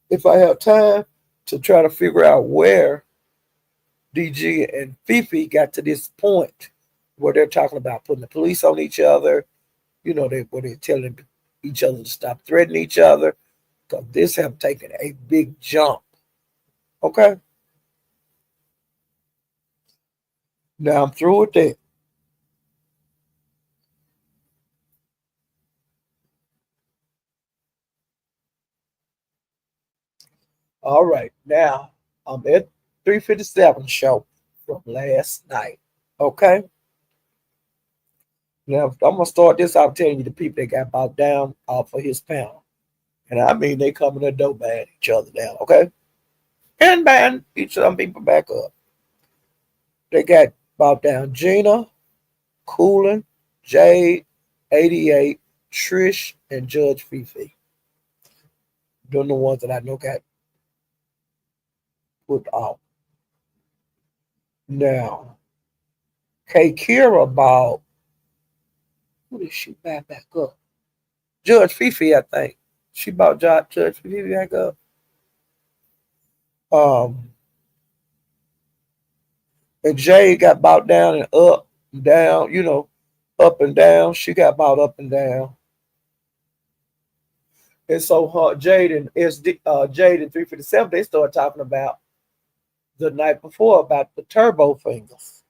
if I have time to try to figure out where DG and Fifi got to this point where they're talking about putting the police on each other. Where they're telling each other to stop threatening each other. Because this have taken a big jump. Okay? Now I'm through with that. All right. Now I'm at 357 show from last night. Okay? Now I'm gonna start this out telling you the people that got bought down off of his panel. And I mean they coming to the door band each other down, okay? And band each of them people back up. They got bought down Gina, Coolin, Jade, 88, Trish, and Judge Fifi. They're the ones that I know got put out. Now, K Kira bought, who did she buy back up? Judge Fifi, I think. She bought Judge Fifi back up. Um, and Jade got bought down and up and down, up and down. She got bought up and down. And so Jade and Jade and 357, they started talking about the night before about the turbo fingers.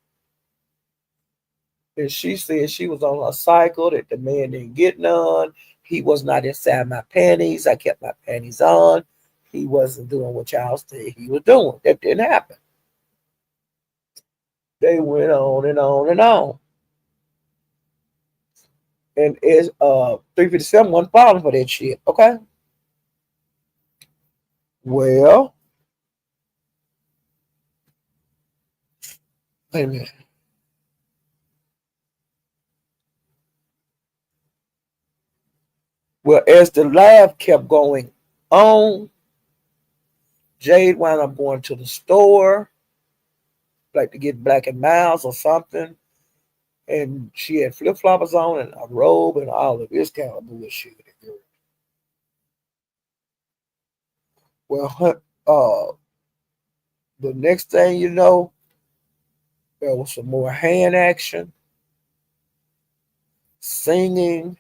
And she said she was on a cycle, that the man didn't get none. He was not inside my panties. I kept my panties on. He wasn't doing what y'all said he was doing. That didn't happen. They went on and on and on. And it's 357 wasn't falling for that shit, okay? Well, wait a minute. Well, as the live kept going on, Jade wound up going to the store, like to get Black and Miles or something. and she had flip floppers on and a robe and all of this kind of bullshit. Well, the next thing you know, there was some more hand action, singing,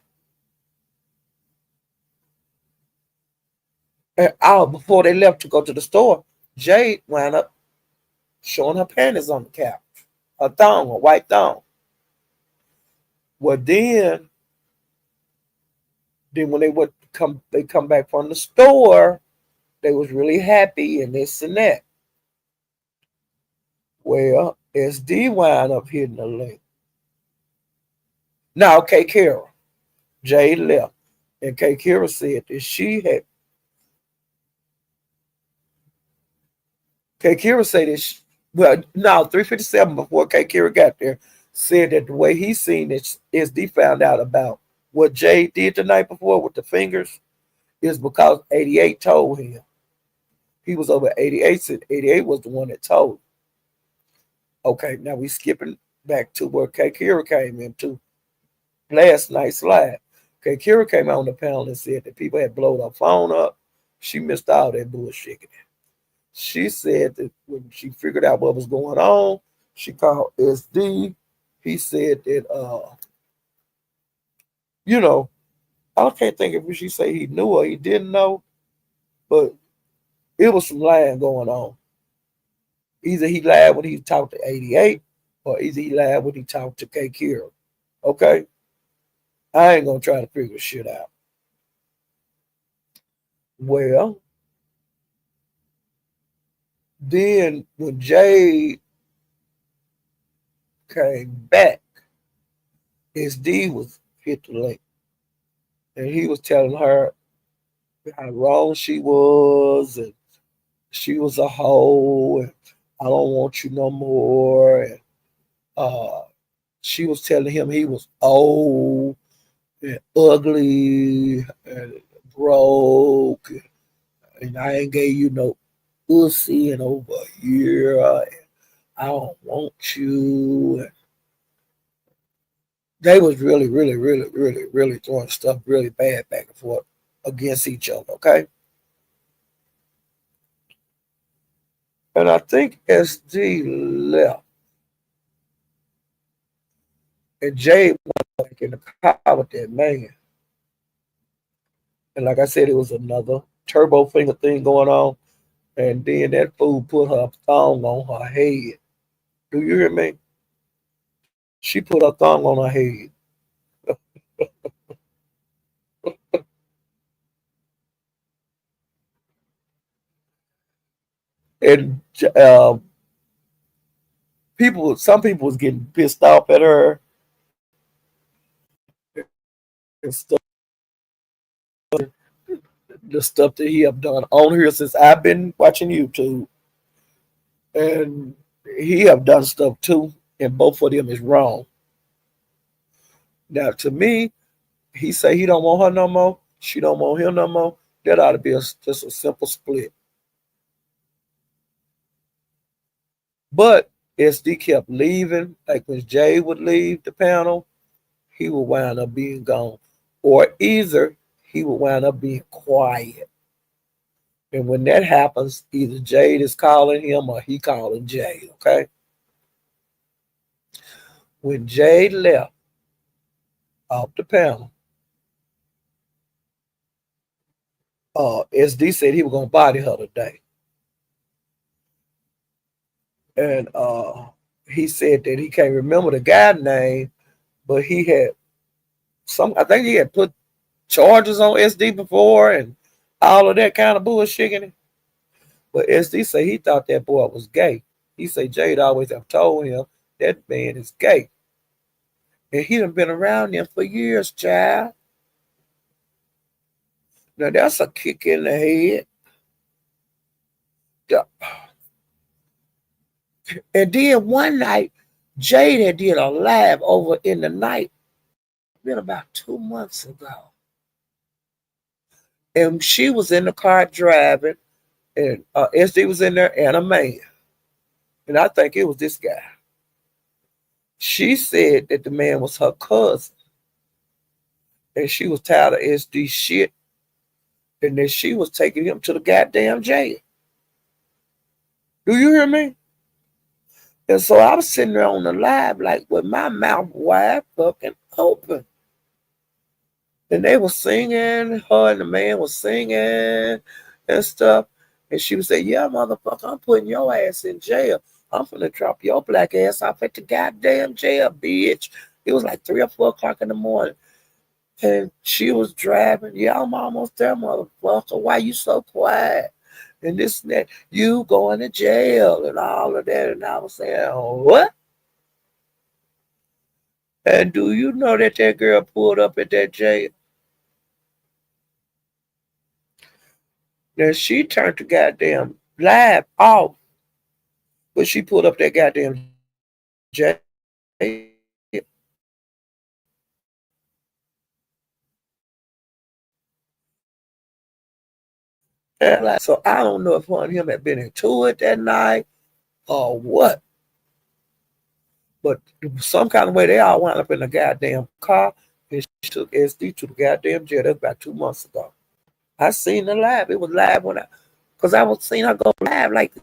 and out before they left to go to the store. Jade wound up showing her panties on the couch, a thong, a white thong. Well, then when they come back from the store, they was really happy and this and that. Well, SD wound up hitting the link. Now, K. Kara, Jade left, and K. Kara said that she had. K. Kara said that. Well, no, 357 before K. Kara got there, said that the way he seen it, SD found out about what Jade did the night before with the fingers is because 88 told him. He was over 88, said 88 was the one that told him. Okay, now we skipping back to where K. Kira came into last night's live. K. Kira came out on the panel and said that people had blown her phone up. She missed all that bullshit. She said that when she figured out what was going on, she called SD. He said that, you know, I can't think if she say he knew or he didn't know, but it was some lying going on. Either he lied when he talked to 88, or either he lied when he talked to K. Kira. Okay? I ain't gonna try to figure shit out. Well, then when Jade came back, SD was hit the link. And he was telling her how wrong she was, and she was a hoe, and I don't want you no more. And she was telling him he was old and ugly and broke, and I ain't gave you no pussy in over a year. And I don't want you. And they was really, really, really, really, really throwing stuff really bad back and forth against each other. Okay, and I think SD left, and Jay went back in the car with that man. And like I said, it was another turbo finger thing going on. And then that fool put her thong on her head. Do you hear me? She put her thong on her head. And some people was getting pissed off at her and stuff. The stuff that he have done on here since I've been watching YouTube, and he have done stuff too, and both of them is wrong. Now, to me, he say he don't want her no more. She don't want him no more. That ought to be just a simple split. But SD kept leaving. Like when Jay would leave the panel, he would wind up being gone. Or either he would wind up being quiet. And when that happens, either Jade is calling him or he calling Jade, okay? When Jade left off the panel, SD said he was going to body her today. And he said that he can't remember the guy's name, but he had I think he had put charges on SD before and all of that kind of bullshit in it. But SD said he thought that boy was gay. He said Jade always have told him that man is gay. And he done been around them for years, child. Now that's a kick in the head. Yeah. And then one night, Jade had did a live over in the night. Been about 2 months ago. And she was in the car driving, and SD was in there and a man. And I think it was this guy. She said that the man was her cousin and she was tired of SD shit and that she was taking him to the goddamn jail. Do you hear me? And so I was sitting there on the live like with my mouth wide fucking open. And they were singing, her and the man was singing and stuff. And she would say, yeah, motherfucker, I'm putting your ass in jail. I'm finna drop your black ass off at the goddamn jail, bitch. It was like 3 or 4 o'clock in the morning. And she was driving, yeah, I'm almost there, motherfucker. Why you so quiet? And this and that. You going to jail and all of that. And I was saying, what? And do you know that that girl pulled up at that jail? Then she turned the goddamn live off, but she pulled up that goddamn jail. And like, so I don't know if her and him had been into it that night or what, but some kind of way they all wound up in a goddamn car and she took SD to the goddamn jail. That was about 2 months ago. I seen the live. It was live when because I was seeing her go live like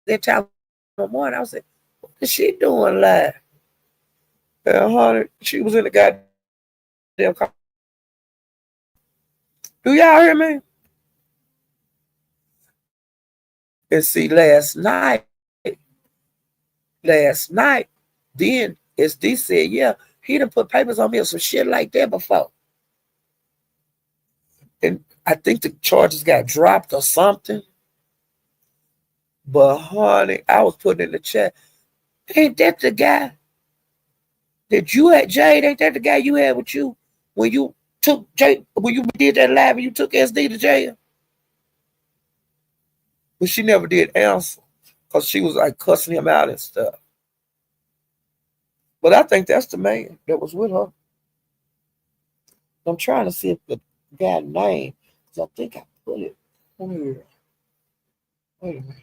that time in the morning. I was like, what is she doing live? And honey, she was in the goddamn car. Do y'all hear me? And see, last night, then SD said, yeah, he done put papers on me or some shit like that before. And I think the charges got dropped or something. But honey, I was putting in the chat, ain't that the guy that you had, Jade? Ain't that the guy you had with you when you took Jade, when you did that live and you took SD to jail? But she never did answer because she was like cussing him out and stuff. But I think that's the man that was with her. I'm trying to see if the guy name, because I think I put it here. Wait a minute.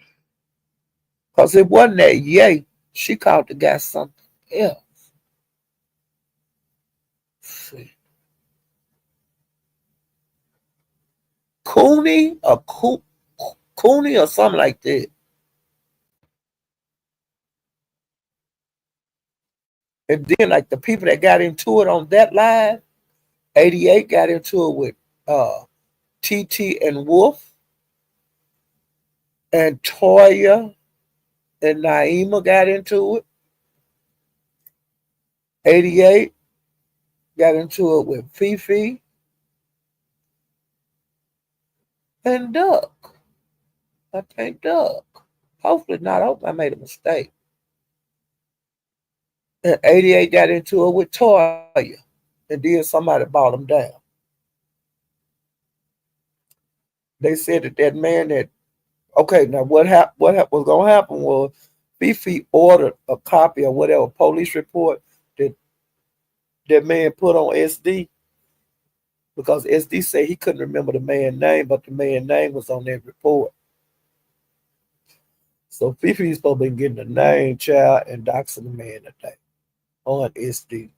Because it wasn't that yay. She called the guy something else. Let's see. Cooney or Cooney or something like that. And then like the people that got into it on that live, 88 got into it with TT and Wolf and Toya and Naima got into it. 88 got into it with Fifi and Duck. I think Duck. Hopefully not. I hope I made a mistake. And 88 got into it with Toya. And then somebody bought him down. They said that man that, okay, now what was going to happen was Fifi ordered a copy of whatever police report that that man put on SD because SD said he couldn't remember the man's name, but the man's name was on that report. So Fifi's supposed to be getting the name, child, and doxing the man today on SD.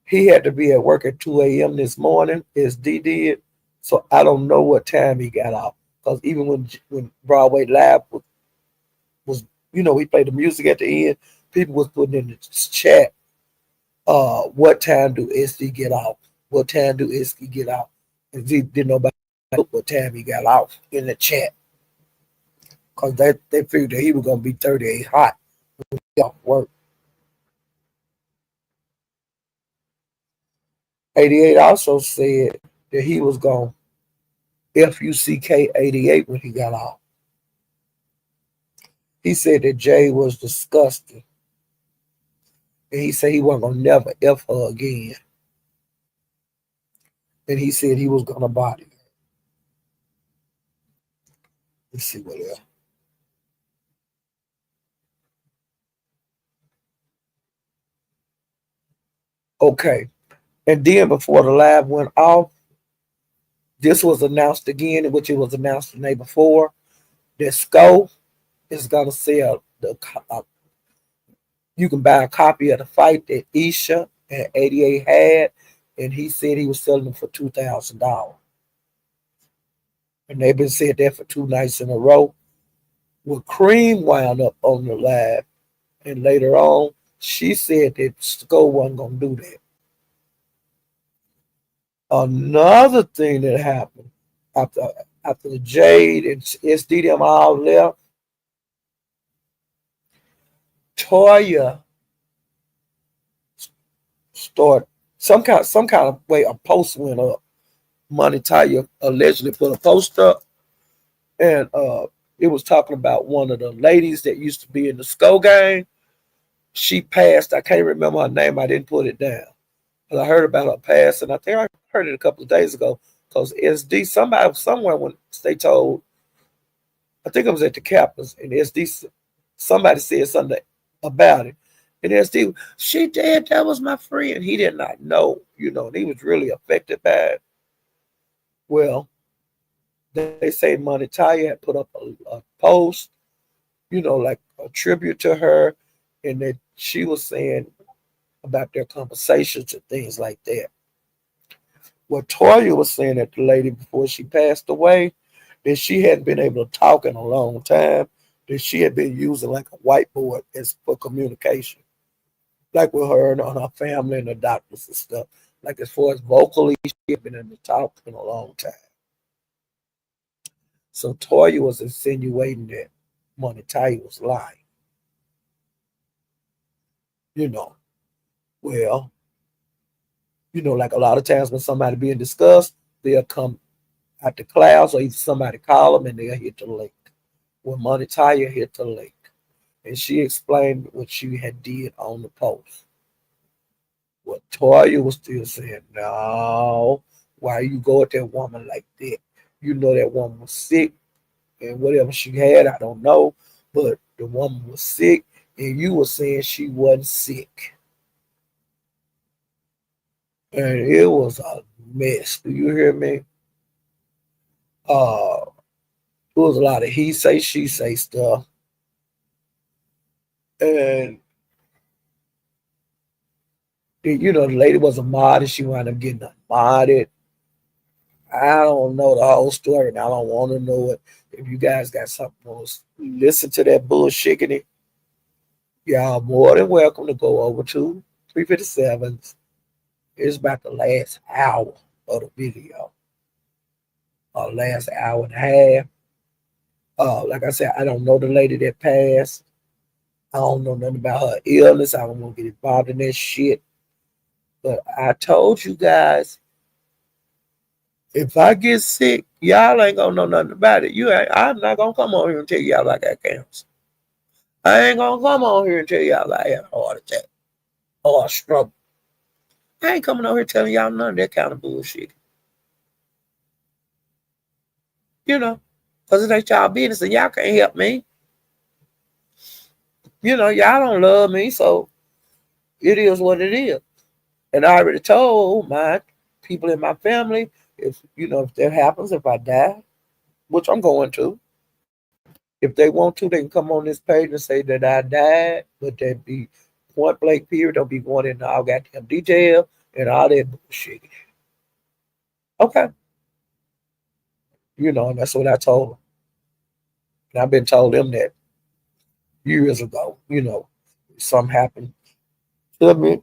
He had to be at work at 2 a.m. this morning, SD did. So I don't know what time he got off. Because even when Broadway Live was, we played the music at the end, people was putting in the chat, what time do SD get off? What time do SD get off? And didn't nobody know what time he got off in the chat. Because they figured that he was going to be 38 hot when he got work. 88 also said that he was going FUCK 88 when he got off. He said that Jay was disgusting. And he said he wasn't going to never F her again. And he said he was going to body her. Let's see what else. Okay. And then before the live went off, this was announced again, which it was announced the day before, that Sko is going to sell You can buy a copy of the fight that Isha and 88 had, and he said he was selling them for $2,000. And they've been saying that for 2 nights in a row. Well, Cream wound up on the live, and later on, she said that Sko wasn't gonna do that. Another thing that happened after after the Jade and SD them all left, Toya started some kind of way a post went up. Money Taya allegedly put a post up, and it was talking about one of the ladies that used to be in the Sko gang. She passed. I can't remember her name. I didn't put it down. But I heard about her pass, and I think I heard it a couple of days ago because SD somebody somewhere when they told, I think it was at the campus, and SD somebody said something about it, and SD, she did, that was my friend. He did not know, and he was really affected by it. Well, they say Money Taya had put up a post, like a tribute to her, and that she was saying about their conversations and things like that. What Toya was saying that the lady before she passed away, that she hadn't been able to talk in a long time, that she had been using like a whiteboard as for communication, like with her and her family and the doctors and stuff. Like as far as vocally, she had been able to talk in a long time. So Toya was insinuating that Money Taya was lying. You know, well, like a lot of times when somebody being discussed, they'll come out the clouds or either somebody call them and they'll hit the link. Well, Money Taya hit the link. And she explained what she had did on the post. Well, Toya was still saying, no, why you go at that woman like that? You know that woman was sick and whatever she had, I don't know. But the woman was sick and you were saying she wasn't sick. And it was a mess. Do you hear me? There was a lot of he say, she say stuff. And the lady was a mod and she wound up getting modded. I don't know the whole story and I don't want to know it. If you guys got something else, listen to that bullshit. Y'all more than welcome to go over to 357s. It's about the last hour of the video, or last hour and a half. Like I said, I don't know the lady that passed. I don't know nothing about her illness. I don't want to get involved in that shit. But I told you guys, if I get sick, y'all ain't gonna know nothing about it. I'm not gonna come on here and tell y'all I got cancer. I ain't gonna come on here and tell y'all I had a heart attack or a stroke. I ain't coming on here telling y'all none of that kind of bullshit. Because it ain't y'all business and y'all can't help me. Y'all don't love me, so it is what it is. And I already told my people in my family, if that happens, if I die, which I'm going to, if they want to, they can come on this page and say that I died, but that be point blank period. Don't be going into all goddamn detail and all that bullshit. Okay. And that's what I told them. And I've been told them that years ago, something happened to me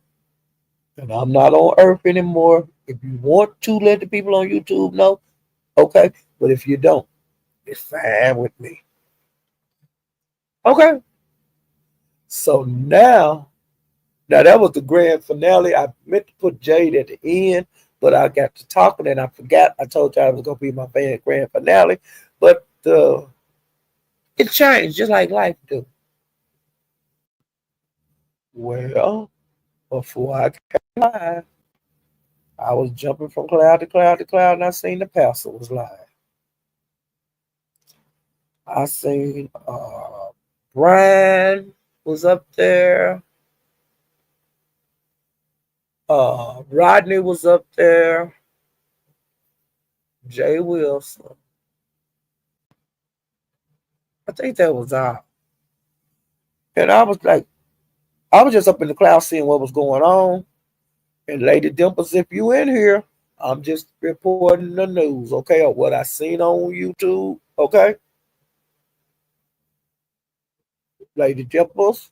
and I'm not on earth anymore. If you want to let the people on YouTube know, okay. But if you don't, it's fine with me. Okay. So now that was the grand finale. I meant to put Jade at the end, but I got to talking and I forgot. I told you I was gonna be my grand finale, but it changed just like life do. Well, before I came live, I was jumping from cloud to cloud to cloud, and I seen the pastor was live. I seen Brian was up there. Rodney was up there. Jay Wilson. I think that was all. And I was like, I was just up in the clouds seeing what was going on. And Lady Dimples, if you in here, I'm just reporting the news, okay, or what I seen on YouTube, okay? Lady Dimples,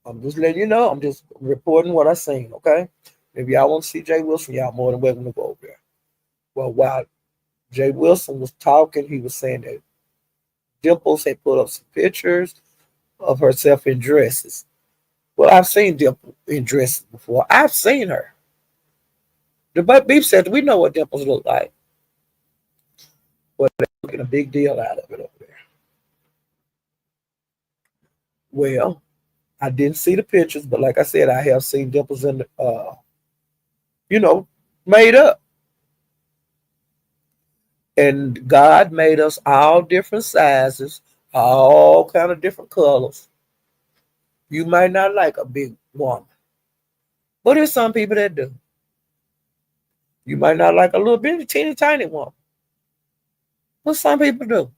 I'm just letting you know. I'm just reporting what I seen, okay? If y'all want to see Jay Wilson, y'all more than welcome to go over there. Well, while Jay Wilson was talking, he was saying that Dimples had put up some pictures of herself in dresses. Well, I've seen Dimples in dresses before. I've seen her. The Butt Beef said we know what Dimples look like, but they're making a big deal out of it over there. Well, I didn't see the pictures, but like I said, I have seen Dimples in the, you know, made up. And God made us all different sizes, all kind of different colors. You might not like a big woman, but there's some people that do. You might not like a little bitty, teeny, tiny woman, but some people do.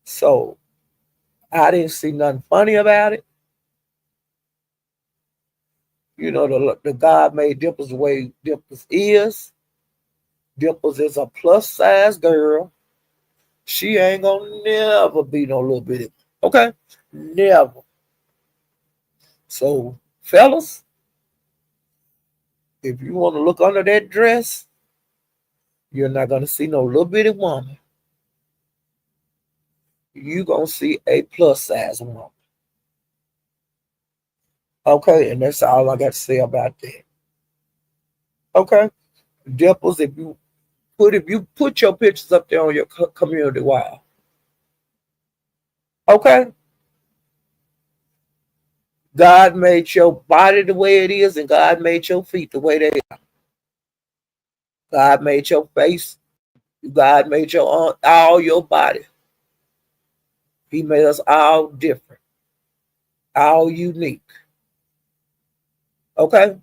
So I didn't see nothing funny about it. You know, the God made Dimples the way Dimples is. Dimples is a plus size girl. She ain't gonna never be no little bitty. Okay? Never. So, fellas, if you want to look under that dress, you're not gonna see no little bitty woman. You gonna see a plus size woman. Okay, and that's all I got to say about that. Okay, Dimples, if you put your pictures up there on your community wall, okay, God made your body the way it is, and God made your feet the way they are. God made your face. God made your all your body. He made us all different, all unique. Okay,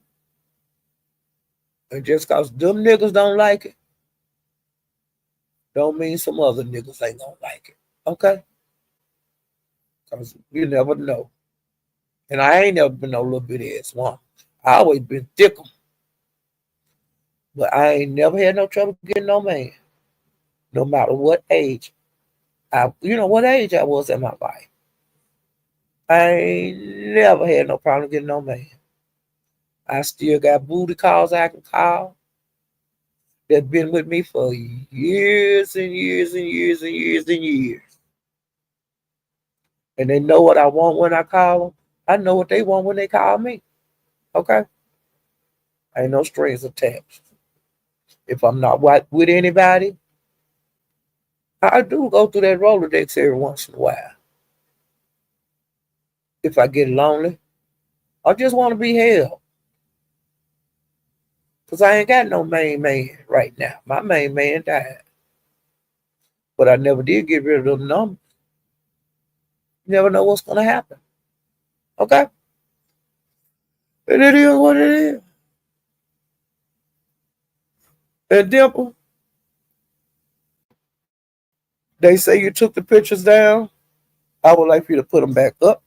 and just cause them niggas don't like it, don't mean some other niggas ain't gonna like it. Okay, cause you never know. And I ain't never been no little bitty ass one. I always been thick, but I ain't never had no trouble getting no man, no matter what age. What age I was in my life. I ain't never had no problem getting no man. I still got booty calls I can call that been with me for years and years and years and years and years. And they know what I want when I call them. I know what they want when they call me. Okay? Ain't no strings attached. If I'm not with anybody, I do go through that Rolodex every once in a while. If I get lonely, I just want to be held. Because I ain't got no main man right now. My main man died. But I never did get rid of the number. You never know what's going to happen. Okay? And it is what it is. And Dimple, they say you took the pictures down. I would like for you to put them back up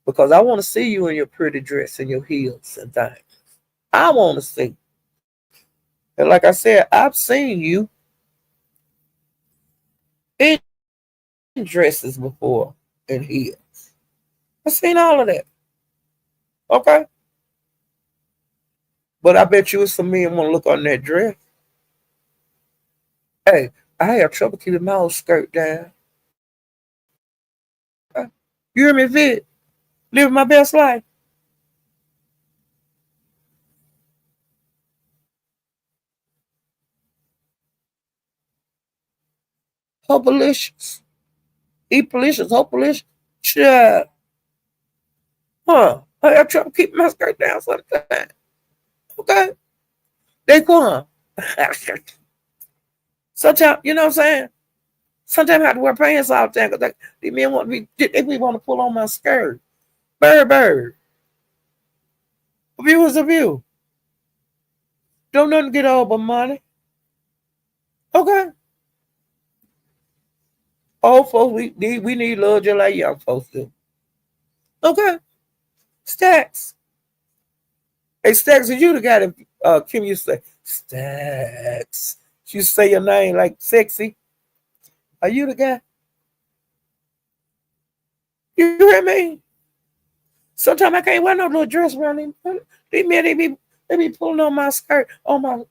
because I want to see you in your pretty dress and your heels and things. I want to see. And like I said, I've seen you in dresses before and heels. I've seen all of that. Okay? But I bet you some men want to look on that dress. Hey, I have trouble keeping my old skirt down. Okay? You hear me, Vid? Living my best life. Hopalicious. Eat-palicious. Hopalicious. Sure. Huh. I have trouble keeping my skirt down sometimes. Okay? They come. Sometimes, you know what I'm saying? Sometimes I have to wear pants all the time because the men want me, they want to pull on my skirt. Bird. A view is a view. Don't nothing get over money. Okay. Old folks, we need love just like young folks do. Okay. Stacks. Hey, Stacks, are you the guy that Kim used to say, Stacks? She used to say your name like sexy. Are you the guy? You hear me? Sometimes I can't wear no little dress around them. These men, they be pulling on my skirt, on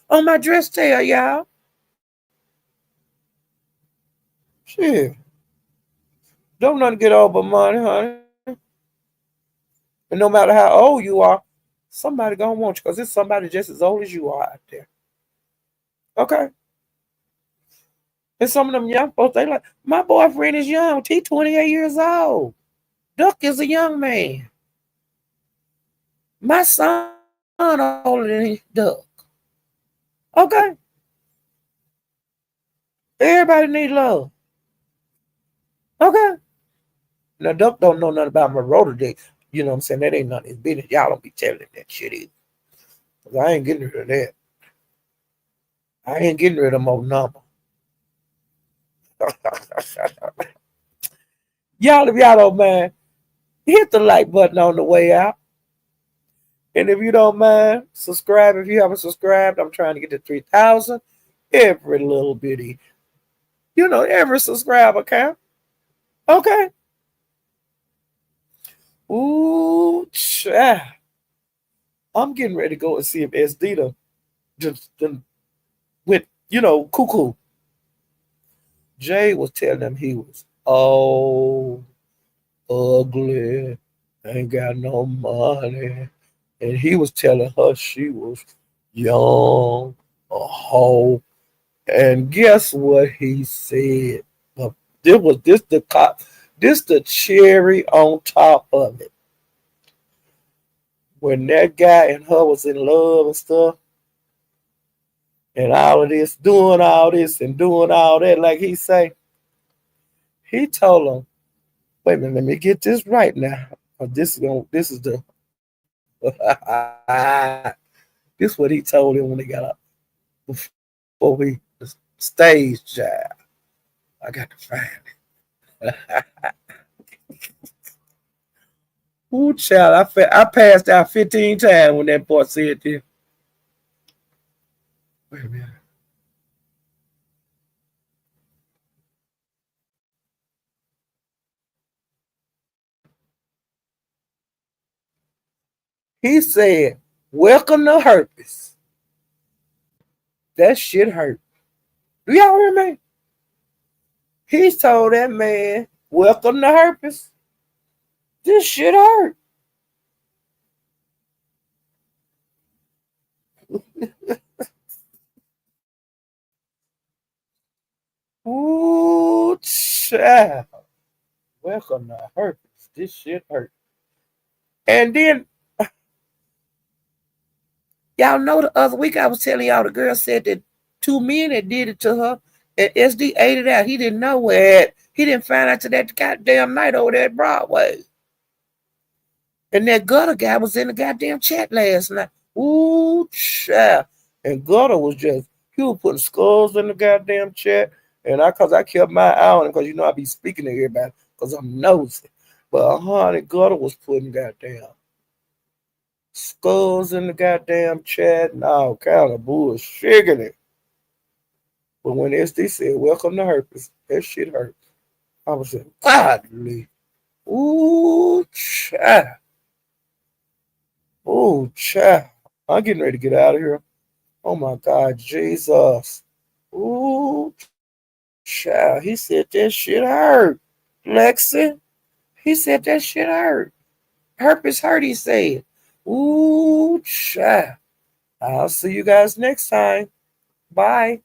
my dress tail, y'all. Shit. Don't nothing get over money, honey. And no matter how old you are, somebody gonna want you because it's somebody just as old as you are out there. Okay? And some of them young folks, they like, my boyfriend is young. He 28 years old. Duck is a young man. My son older than Duck. Okay? Everybody need love. Okay? Now, Duck don't know nothing about my Rolodex. You know what I'm saying? That ain't none of his business. Y'all don't be telling him that shit either. 'Cause I ain't getting rid of that. I ain't getting rid of more number. Y'all, if y'all don't mind, hit the like button on the way out. And if you don't mind, subscribe if you haven't subscribed. I'm trying to get to 3,000. Every little bitty, every subscriber count. Okay. Ooh, child. I'm getting ready to go and see if SD done went, cuckoo. Jay was telling him he was old, ugly, ain't got no money. And he was telling her she was young, a hoe. And guess what he said? But this the cherry on top of it. When that guy and her was in love and stuff, and all of this, doing all this and doing all that, like he say, he told him, wait a minute, let me get this right now. This is the this what he told him when he got up before we the stage job. I got to find it. Ooh, child, I passed out 15 times when that boy said this. Wait a minute. He said, welcome to herpes. That shit hurt. Do y'all hear me? He told that man, welcome to herpes. This shit hurt. Ooh, child. Welcome to herpes. This shit hurt. And then, y'all know the other week I was telling y'all the girl said that two men that did it to her and SD ate it out. He didn't know where he didn't find out to that goddamn night over there at Broadway. And that gutter guy was in the goddamn chat last night. Ooh, child. And gutter was he was putting skulls in the goddamn chat. And cause I kept my eye on him, because I be speaking to everybody, because I'm nosy. But honey, gutter was putting goddamn skulls in the goddamn chat and all kind of bullshit. But when SD said, welcome to herpes, that shit hurt. I was saying, godly. Ooh, child. Ooh, child. I'm getting ready to get out of here. Oh my God, Jesus. Ooh, child. He said that shit hurt. Lexi, he said that shit hurt. Herpes hurt, he said. Ooh, child. I'll see you guys next time. Bye.